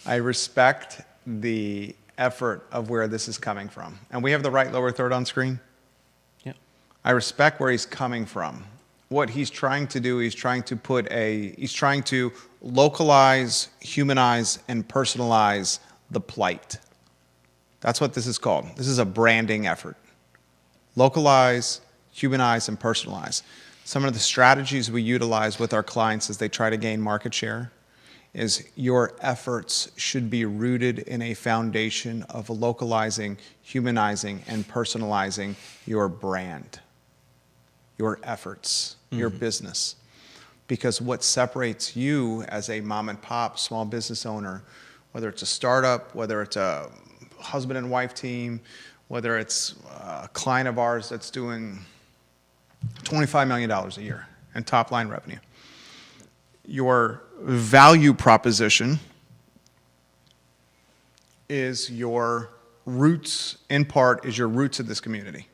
I respect the effort of where this is coming from. And we have the right lower third on screen. I respect where he's coming from. What he's trying to do, he's trying to localize, humanize, and personalize the plight. That's what this is called. This is a branding effort. Localize, humanize, and personalize. Some of the strategies we utilize with our clients as they try to gain market share is your efforts should be rooted in a foundation of localizing, humanizing, and personalizing your brand, your efforts, your business. Because what separates you as a mom and pop small business owner, whether it's a startup, whether it's a husband and wife team, whether it's a client of ours that's doing $25 million a year in top line revenue, your value proposition is your roots, in part, is your roots in this community.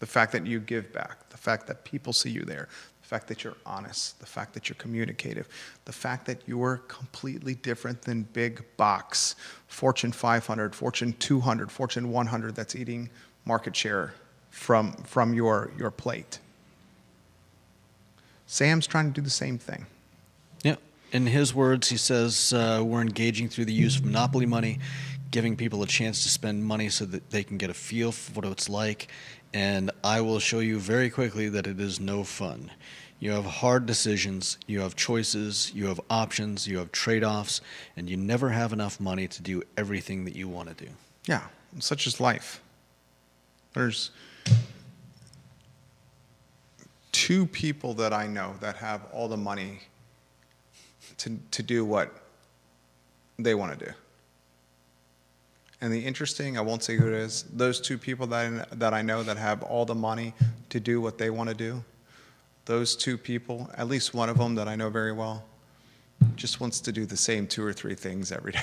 The fact that you give back, the fact that people see you there, the fact that you're honest, the fact that you're communicative, the fact that you're completely different than big box, Fortune 500, Fortune 200, Fortune 100 that's eating market share from your plate. Sam's trying to do the same thing. Yeah. In his words, he says, we're engaging through the use of monopoly money, giving people a chance to spend money so that they can get a feel for what it's like. And I will show you very quickly that it is no fun. You have hard decisions, you have choices, you have options, you have trade-offs, and you never have enough money to do everything that you want to do. Yeah, such is life. There's two people that I know that have all the money to do what they want to do. And the interesting, I won't say who it is, those two people that I know that have all the money to do what they want to do, those two people, at least one of them that I know very well, just wants to do the same 2 or 3 things every day,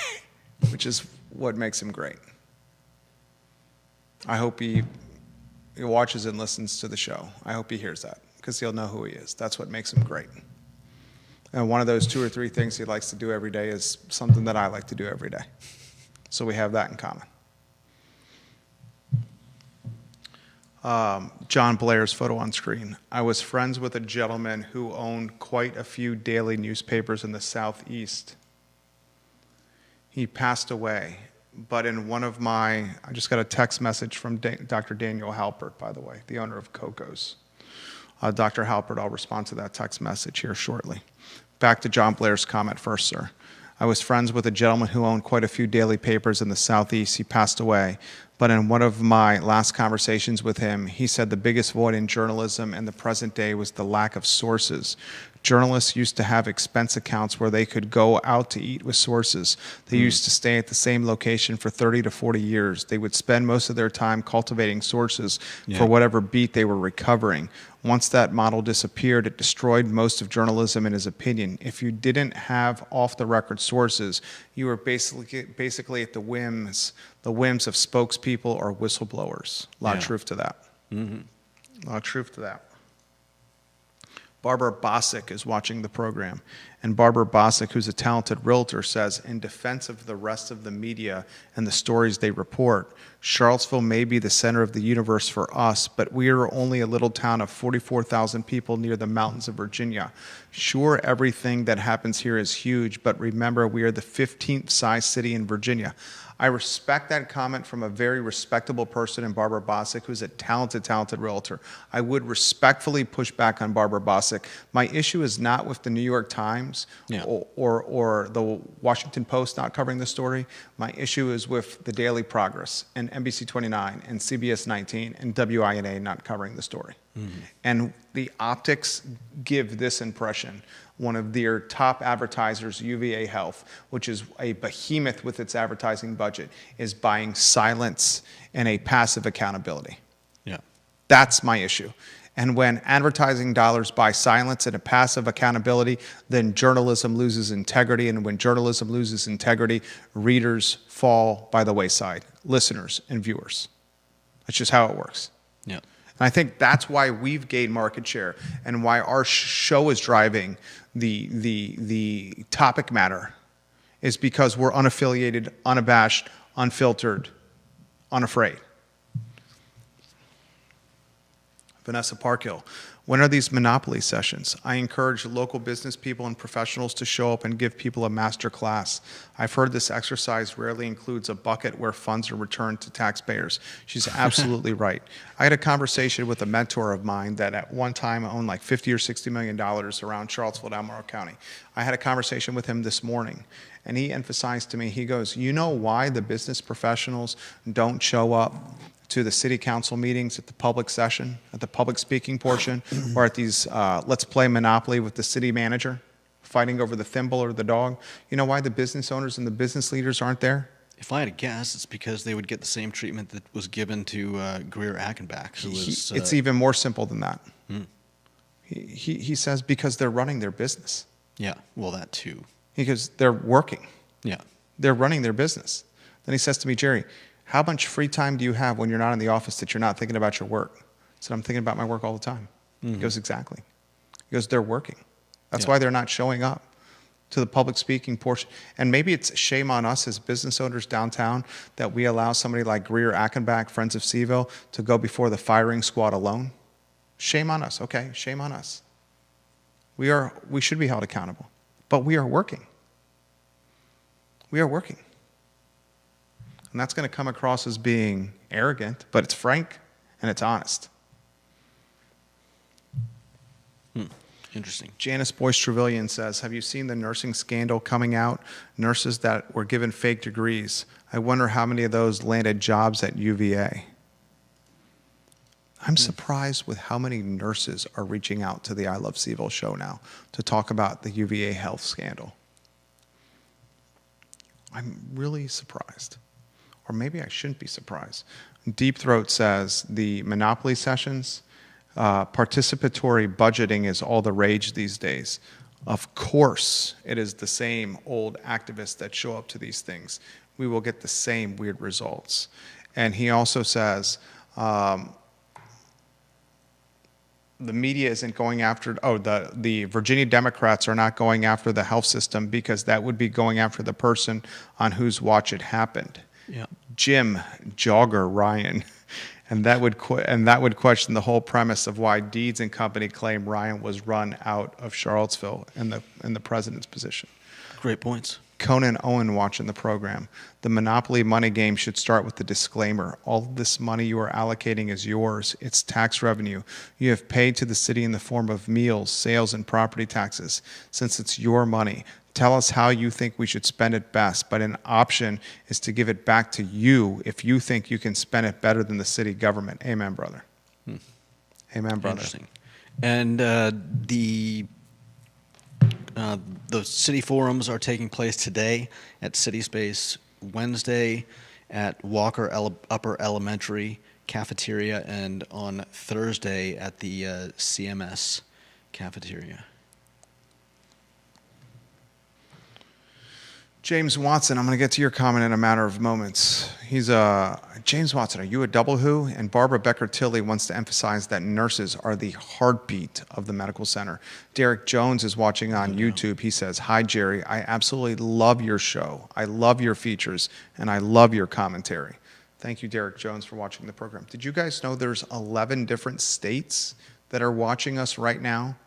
which is what makes him great. I hope he watches and listens to the show. I hope he hears that, because he'll know who he is. That's what makes him great. And one of those 2 or 3 things he likes to do every day is something that I like to do every day. So we have that in common. John Blair's photo on screen. I was friends with a gentleman who owned quite a few daily newspapers in the Southeast. He passed away, but in one of my, I just got a text message from Dr. Daniel Halpert, by the way, the owner of Coco's. Dr. Halpert, I'll respond to that text message here shortly. Back to John Blair's comment first, sir. I was friends with a gentleman who owned quite a few daily papers in the Southeast. He passed away. But in one of my last conversations with him, he said the biggest void in journalism in the present day was the lack of sources. Journalists used to have expense accounts where they could go out to eat with sources. They used to stay at the same location for 30 to 40 years. They would spend most of their time cultivating sources for whatever beat they were recovering. Once that model disappeared, it destroyed most of journalism in his opinion. If you didn't have off-the-record sources, you were basically at the whims of spokespeople or whistleblowers. A lot of truth to that. A lot of truth to that. Barbara Bosick is watching the program, and Barbara Bosick, who's a talented realtor, says, in defense of the rest of the media and the stories they report, Charlottesville may be the center of the universe for us, but we are only a little town of 44,000 people near the mountains of Virginia. Sure, everything that happens here is huge, but remember, we are the 15th size city in Virginia. I respect that comment from a very respectable person in Barbara Bosick, who's a talented realtor. I would respectfully push back on Barbara Bosick. My issue is not with the New York Times or the Washington Post not covering the story. My issue is with the Daily Progress and NBC 29 and CBS 19 and WINA not covering the story. And the optics give this impression. One of their top advertisers, UVA Health, which is a behemoth with its advertising budget, is buying silence and a passive accountability. Yeah. That's my issue. And when advertising dollars buy silence and a passive accountability, then journalism loses integrity. And when journalism loses integrity, readers fall by the wayside, listeners and viewers. That's just how it works. Yeah. And I think that's why we've gained market share and why our show is driving the topic matter is because we're unaffiliated, unabashed, unfiltered, unafraid. Vanessa Parkhill. When are these monopoly sessions? I encourage local business people and professionals to show up and give people a master class. I've heard this exercise rarely includes a bucket where funds are returned to taxpayers. She's absolutely right. I had a conversation with a mentor of mine that at one time owned like $50 or $60 million around Charlottesville, Albemarle County. I had a conversation with him this morning, and he emphasized to me, he goes, you know why the business professionals don't show up to the city council meetings at the public session, at the public speaking portion, or at these let's play Monopoly with the city manager, fighting over the thimble or the dog? You know why the business owners and the business leaders aren't there? If I had to guess, it's because they would get the same treatment that was given to Greer Achenbach. Who was, it's even more simple than that. He says because they're running their business. Yeah, well, that too. Because they're working. Yeah. They're running their business. Then he says to me, Jerry, how much free time do you have when you're not in the office that you're not thinking about your work? I said, I'm thinking about my work all the time. He goes, exactly. He goes, they're working. That's why they're not showing up to the public speaking portion. And maybe it's shame on us as business owners downtown that we allow somebody like Greer Achenbach, Friends of CVille, to go before the firing squad alone. Shame on us. Okay, shame on us. We should be held accountable. But we are working. We are working. And that's going to come across as being arrogant, but it's frank and it's honest. Interesting. Janice Boyce Trevelyan says, have you seen the nursing scandal coming out? Nurses that were given fake degrees. I wonder how many of those landed jobs at UVA. I'm surprised with how many nurses are reaching out to the I Love CVille show now to talk about the UVA health scandal. I'm really surprised. Or maybe I shouldn't be surprised. Deep Throat says the monopoly sessions, participatory budgeting is all the rage these days. Of course, it is the same old activists that show up to these things. We will get the same weird results. And he also says the media isn't going after, the Virginia Democrats are not going after the health system because that would be going after the person on whose watch it happened. Yeah. Jim Jogger Ryan, and that would question the whole premise of why Deeds and Company claim Ryan was run out of Charlottesville in the president's position. Great points. Conan Owen watching the program. The monopoly money game should start with the disclaimer. All of this money you are allocating is yours. It's tax revenue. You have paid to the city in the form of meals, sales, and property taxes. Since it's your money, tell us how you think we should spend it best. But an option is to give it back to you if you think you can spend it better than the city government. Amen, brother. Amen, brother. Interesting. And the city forums are taking place today at City Space, Wednesday at Walker Upper Elementary Cafeteria, and on Thursday at the CMS Cafeteria. James Watson, I'm going to get to your comment in a matter of moments. James Watson, are you a double who? And Barbara Becker-Tilley wants to emphasize that nurses are the heartbeat of the medical center. Derek Jones is watching on YouTube. He says, "Hi, Jerry. I absolutely love your show. I love your features, and I love your commentary." Thank you, Derek Jones, for watching the program. Did you guys know there's 11 different states that are watching us right now?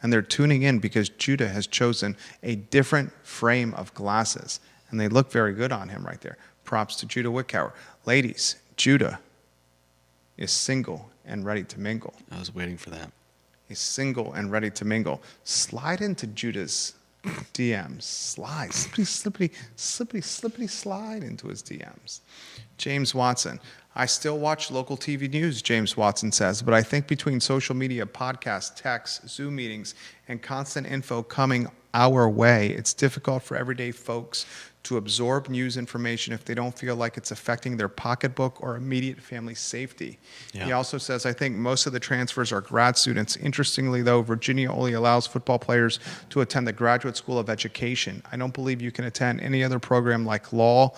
And they're tuning in because Judah has chosen a different frame of glasses. And they look very good on him right there. Props to Judah Wickower. Ladies, Judah is single and ready to mingle. I was waiting for that. He's single and ready to mingle. Slide into Judah's DMs. Slide. Slippity slide into his DMs. James Watson. I still watch local TV news, James Watson says, but I think between social media, podcasts, texts, Zoom meetings, and constant info coming our way, it's difficult for everyday folks to absorb news information if they don't feel like it's affecting their pocketbook or immediate family safety. Yeah. He also says, I think most of the transfers are grad students. Interestingly, though, Virginia only allows football players to attend the Graduate School of Education. I don't believe you can attend any other program like law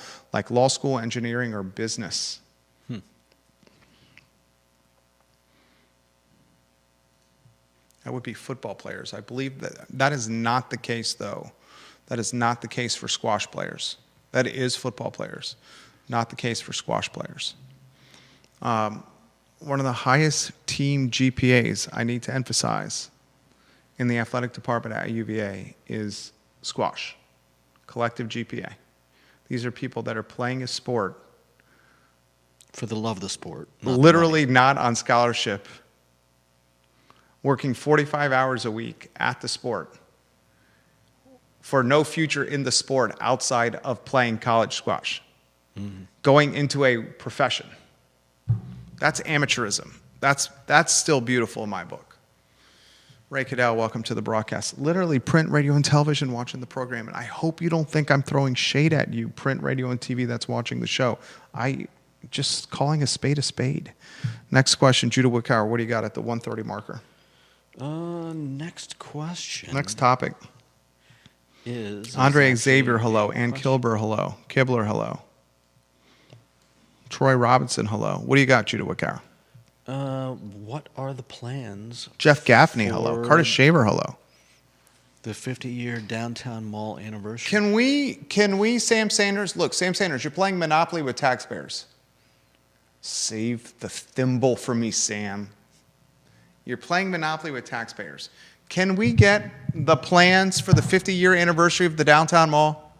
school, engineering, or business. That would be football players. I believe that is not the case, though. That is not the case for squash players. That is football players, not the case for squash players. One of the highest team GPAs, I need to emphasize, in the athletic department at UVA is squash, collective GPA. These are people that are playing a sport. For the love of the sport. Literally not on scholarship, working 45 hours a week at the sport for no future in the sport outside of playing college squash, going into a profession. That's amateurism. That's still beautiful in my book. Ray Cadell, welcome to the broadcast. Literally print, radio, and television watching the program, and I hope you don't think I'm throwing shade at you, print, radio, and TV that's watching the show. Just calling a spade a spade. Next question, Judah Wickower, what do you got at the 1:30 marker? Next question. Next topic is Andre Xavier, hello. Ann Kibler, hello. Troy Robinson, hello. What do you got, Judah Wickower? What are the plans? Jeff Gaffney, hello. Curtis Shaver, hello. The 50-year downtown mall anniversary. Can we, Sam Sanders? Look, Sam Sanders, you're playing Monopoly with taxpayers. Save the thimble for me, Sam. You're playing Monopoly with taxpayers. Can we get the plans for the 50-year anniversary of the downtown mall?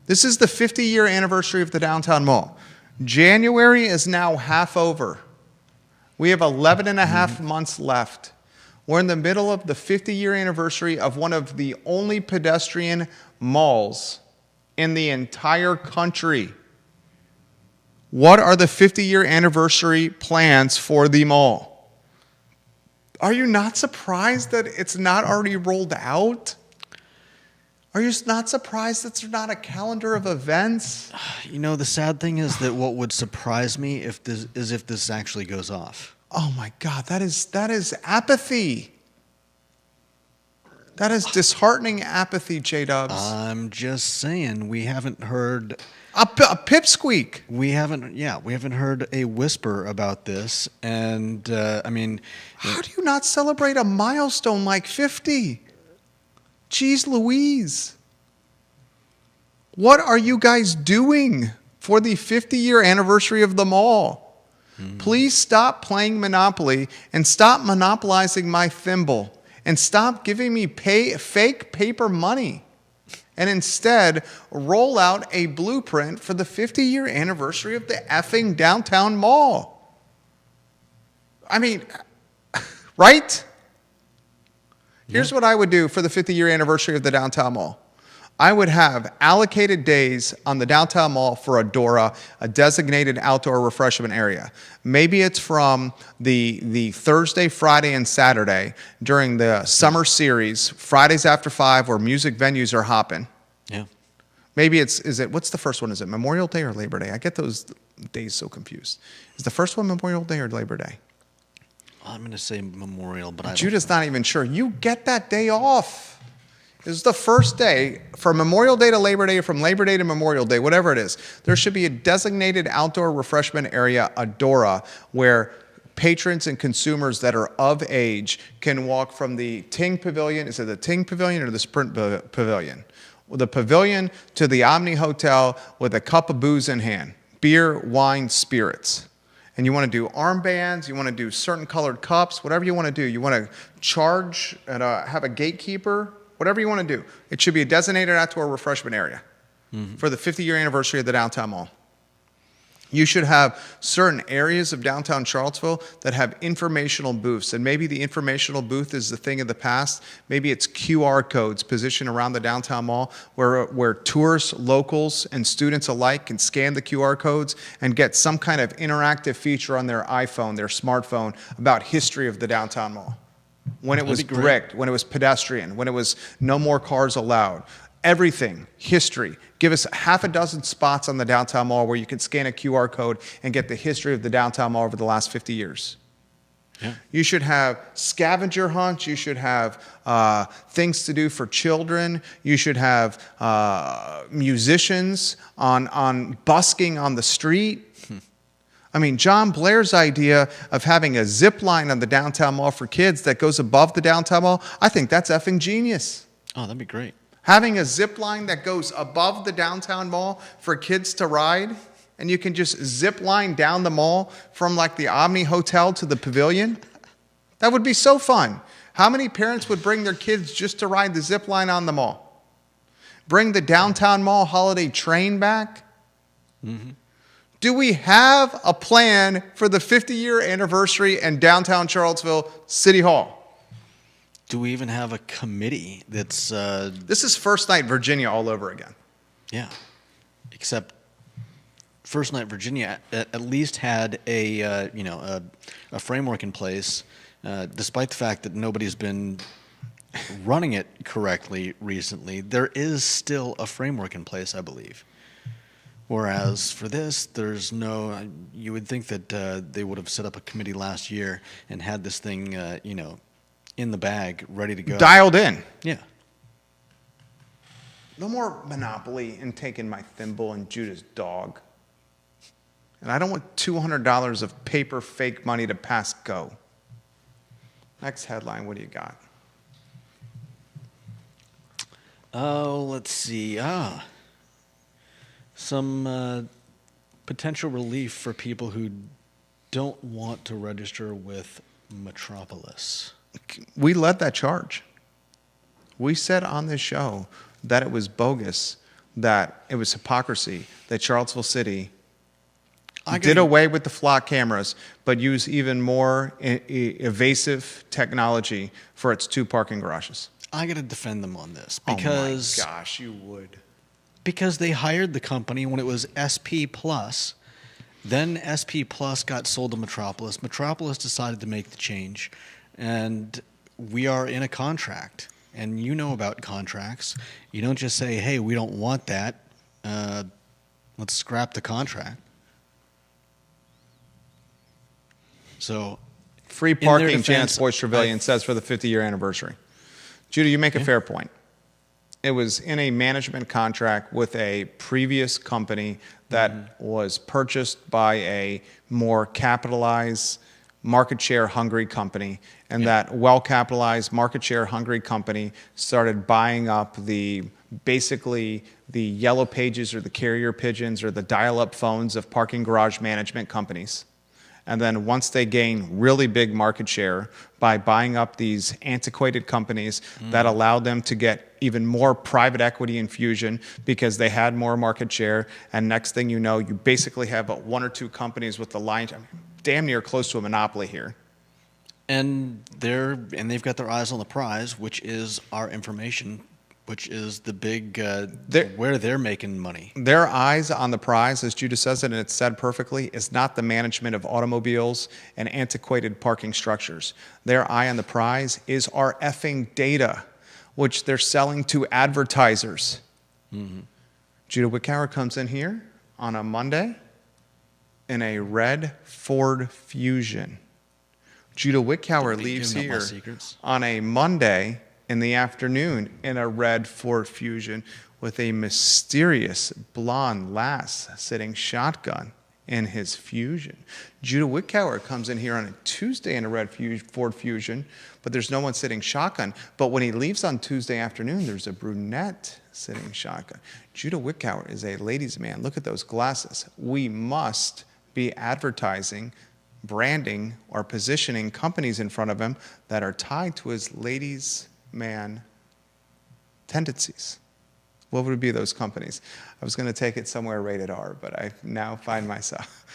This is the 50-year anniversary of the downtown mall. January is now half over. We have 11 and a half months left. We're in the middle of the 50-year anniversary of one of the only pedestrian malls in the entire country. What are the 50-year anniversary plans for the mall? Are you not surprised that it's not already rolled out? Are you not surprised that there's not a calendar of events? You know, the sad thing is that what would surprise me if this actually goes off. Oh my God, that is apathy. That is disheartening apathy, J-Dubs. I'm just saying, we haven't heard a pipsqueak. We haven't heard a whisper about this, and I mean, how do you not celebrate a milestone like 50? Jeez Louise. What are you guys doing for the 50-year anniversary of the mall? Please stop playing Monopoly and stop monopolizing my thimble and stop giving me fake paper money and instead roll out a blueprint for the 50-year anniversary of the effing downtown mall. I mean, right? Here's what I would do for the 50-year anniversary of the downtown mall. I would have allocated days on the downtown mall for Adora, a designated outdoor refreshment area. Maybe it's from the Thursday, Friday, and Saturday during the summer series, Fridays after 5, where music venues are hopping. Yeah. Maybe what's the first one? Is it Memorial Day or Labor Day? I get those days so confused. Is the first one Memorial Day or Labor Day? I'm going to say Memorial, but I don't Judah's know. not even sure. You get that day off. This is the first day, from Memorial Day to Labor Day, from Labor Day to Memorial Day, whatever it is. There should be a designated outdoor refreshment area, Adora, where patrons and consumers that are of age can walk from the Ting Pavilion. Is it the Ting Pavilion or the Sprint Pavilion? The pavilion to the Omni Hotel with a cup of booze in hand. Beer, wine, spirits. And you want to do armbands, you want to do certain colored cups, whatever you want to do. You want to charge and have a gatekeeper. Whatever you want to do. It should be a designated outdoor refreshment area for the 50-year anniversary of the downtown mall. You should have certain areas of downtown Charlottesville that have informational booths. And maybe the informational booth is the thing of the past. Maybe it's QR codes positioned around the downtown mall where tourists, locals, and students alike can scan the QR codes and get some kind of interactive feature on their iPhone, their smartphone, about history of the downtown mall. When it was bricked, when it was pedestrian, when it was no more cars allowed. Everything, history. Give us half a dozen spots on the downtown mall where you can scan a QR code and get the history of the downtown mall over the last 50 years. Yeah. You should have scavenger hunts. You should have things to do for children. You should have musicians on busking on the street. I mean, John Blair's idea of having a zip line on the downtown mall for kids that goes above the downtown mall, I think that's effing genius. Oh, that'd be great. Having a zip line that goes above the downtown mall for kids to ride, and you can just zip line down the mall from like the Omni Hotel to the Pavilion. That would be so fun. How many parents would bring their kids just to ride the zip line on the mall? Bring the downtown mall holiday train back? Mm-hmm. Do we have a plan for the 50-year anniversary and downtown Charlottesville City Hall? Do we even have a committee that's... This is First Night Virginia all over again. Yeah. Except First Night Virginia at least had a framework in place, despite the fact that nobody's been running it correctly recently. There is still a framework in place, I believe. Whereas for this, there's no. You would think that they would have set up a committee last year and had this thing, in the bag, ready to go. Dialed in. Yeah. No more Monopoly and taking my thimble and Judah's dog. And I don't want $200 of paper fake money to pass go. Next headline, what do you got? Oh, let's see. Some potential relief for people who don't want to register with Metropolis. We led that charge. We said on this show that it was bogus, that it was hypocrisy, that Charlottesville City did away with the flock cameras, but used even more evasive technology for its 2 parking garages. I got to defend them on this because... Oh my gosh, you would. Because they hired the company when it was SP Plus. Then SP Plus got sold to Metropolis. Metropolis decided to make the change. And we are in a contract. And you know about contracts. You don't just say, hey, we don't want that. Let's scrap the contract. So, free parking, Janet's Boyce Trevelyan says, for the 50-year anniversary. Judy, you make a fair point. It was in a management contract with a previous company that was purchased by a more capitalized, market share hungry company. And that well-capitalized, market share hungry company started buying up basically the yellow pages or the carrier pigeons or the dial-up phones of parking garage management companies. And then once they gain really big market share by buying up these antiquated companies that allowed them to get even more private equity infusion because they had more market share. And next thing you know, you basically have one or two companies with the line, damn near close to a monopoly here. And they've got their eyes on the prize, which is our information, which is the big where they're making money. Their eyes on the prize, as Judah says it, and it's said perfectly, is not the management of automobiles and antiquated parking structures. Their eye on the prize is our effing data, which they're selling to advertisers. Mm-hmm. Judah Wickower comes in here on a Monday in a red Ford Fusion. Judah Wickower leaves here on a Monday in the afternoon in a red Ford Fusion with a mysterious blonde lass sitting shotgun in his Fusion. Judah Wickower comes in here on a Tuesday in a red Ford Fusion, but there's no one sitting shotgun. But when he leaves on Tuesday afternoon, there's a brunette sitting shotgun. Judah Wickower is a ladies' man. Look at those glasses. We must be advertising, branding, or positioning companies in front of him that are tied to his ladies' man tendencies. What would be those companies? I was going to take it somewhere rated R, but I now find myself.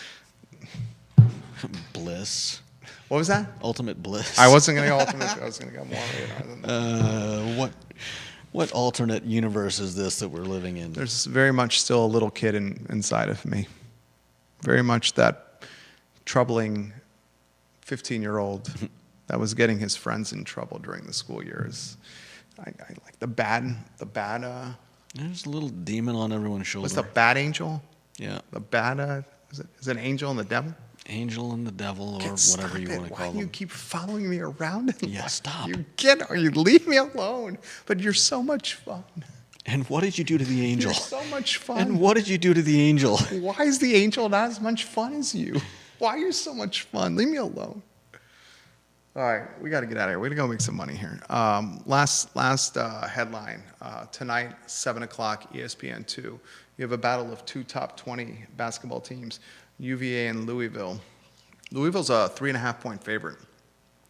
Bliss. What was that? Ultimate bliss. I wasn't going to go ultimate. I was going to go more rated R than that. What alternate universe is this that we're living in? There's very much still a little kid inside of me. Very much that troubling 15-year-old that was getting his friends in trouble during the school years. I like the bad. There's a little demon on everyone's shoulder. What's the bad angel? Yeah. The bad. Is it an angel and the devil? Angel and the devil, or whatever you want to call them. Why do you keep following me around? Yeah, stop. You leave me alone. But you're so much fun. And what did you do to the angel? You're so much fun. And what did you do to the angel? Why is the angel not as much fun as you? Why are you so much fun? Leave me alone. All right, we got to get out of here. We're going to go make some money here. Last headline. Tonight, 7 o'clock, ESPN2. You have a battle of two top 20 basketball teams, UVA and Louisville. Louisville's a 3.5-point favorite.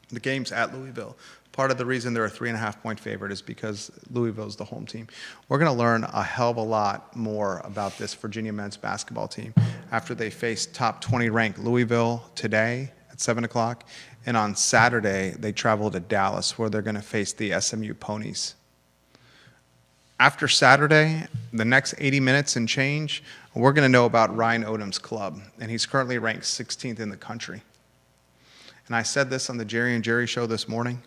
The game's at Louisville. Part of the reason they're a 3.5-point favorite is because Louisville's the home team. We're going to learn a hell of a lot more about this Virginia men's basketball team after they face top 20 ranked Louisville today at 7 o'clock. And on Saturday, they travel to Dallas where they're going to face the SMU Ponies. After Saturday, the next 80 minutes and change, we're going to know about Ryan Odom's club. And he's currently ranked 16th in the country. And I said this on the Jerry and Jerry show this morning.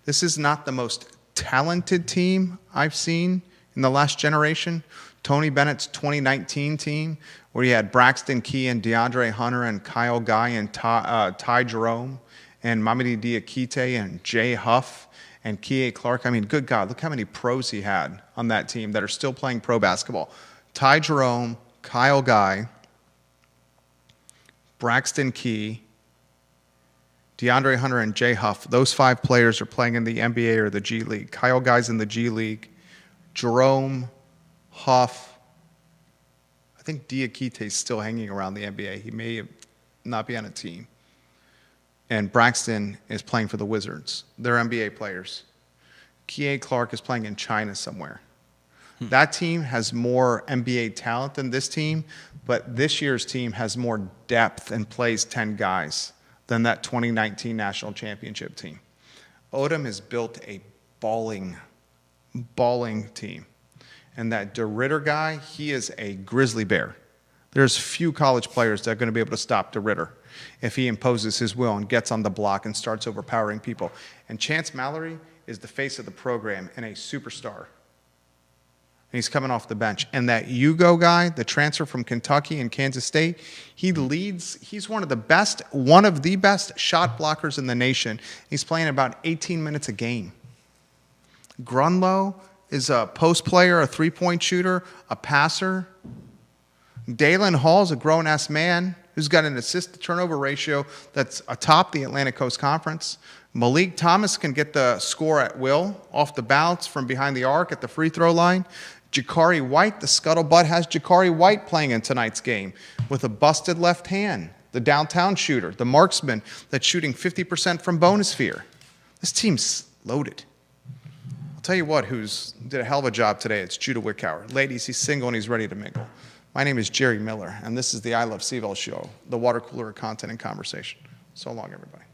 This is not the most talented team I've seen in the last generation. Tony Bennett's 2019 team, where he had Braxton Key and DeAndre Hunter and Kyle Guy and Ty Jerome and Mamadi Diakite and Jay Huff and Kie Clark. I mean, good God, look how many pros he had on that team that are still playing pro basketball. Ty Jerome, Kyle Guy, Braxton Key, DeAndre Hunter, and Jay Huff. Those 5 players are playing in the NBA or the G League. Kyle Guy's in the G League. Jerome, Huff. I think Diakite's still hanging around the NBA. He may not be on a team. And Braxton is playing for the Wizards. They're NBA players. Kie Clark is playing in China somewhere. That team has more NBA talent than this team, but this year's team has more depth and plays 10 guys than that 2019 national championship team. Odom has built a balling team. And that DeRitter guy, he is a grizzly bear. There's few college players that are going to be able to stop DeRitter if he imposes his will and gets on the block and starts overpowering people. And Chance Mallory is the face of the program and a superstar. And he's coming off the bench. And that Hugo guy, the transfer from Kentucky and Kansas State, he's one of the best shot blockers in the nation. He's playing about 18 minutes a game. Grunlow is a post player, a three-point shooter, a passer. Dalen Hall's a grown-ass man who's got an assist-to-turnover ratio that's atop the Atlantic Coast Conference. Malik Thomas can get the score at will, off the bounce, from behind the arc, at the free throw line. Jakari White, the scuttlebutt has Jakari White playing in tonight's game with a busted left hand. the downtown shooter, the marksman that's shooting 50% from bonus sphere. This team's loaded. I'll tell you what, who's did a hell of a job today. It's Judah Wickower. Ladies, he's single and he's ready to mingle. My name is Jerry Miller, and this is the I Love CVille show, the water cooler of content and conversation. So long, everybody.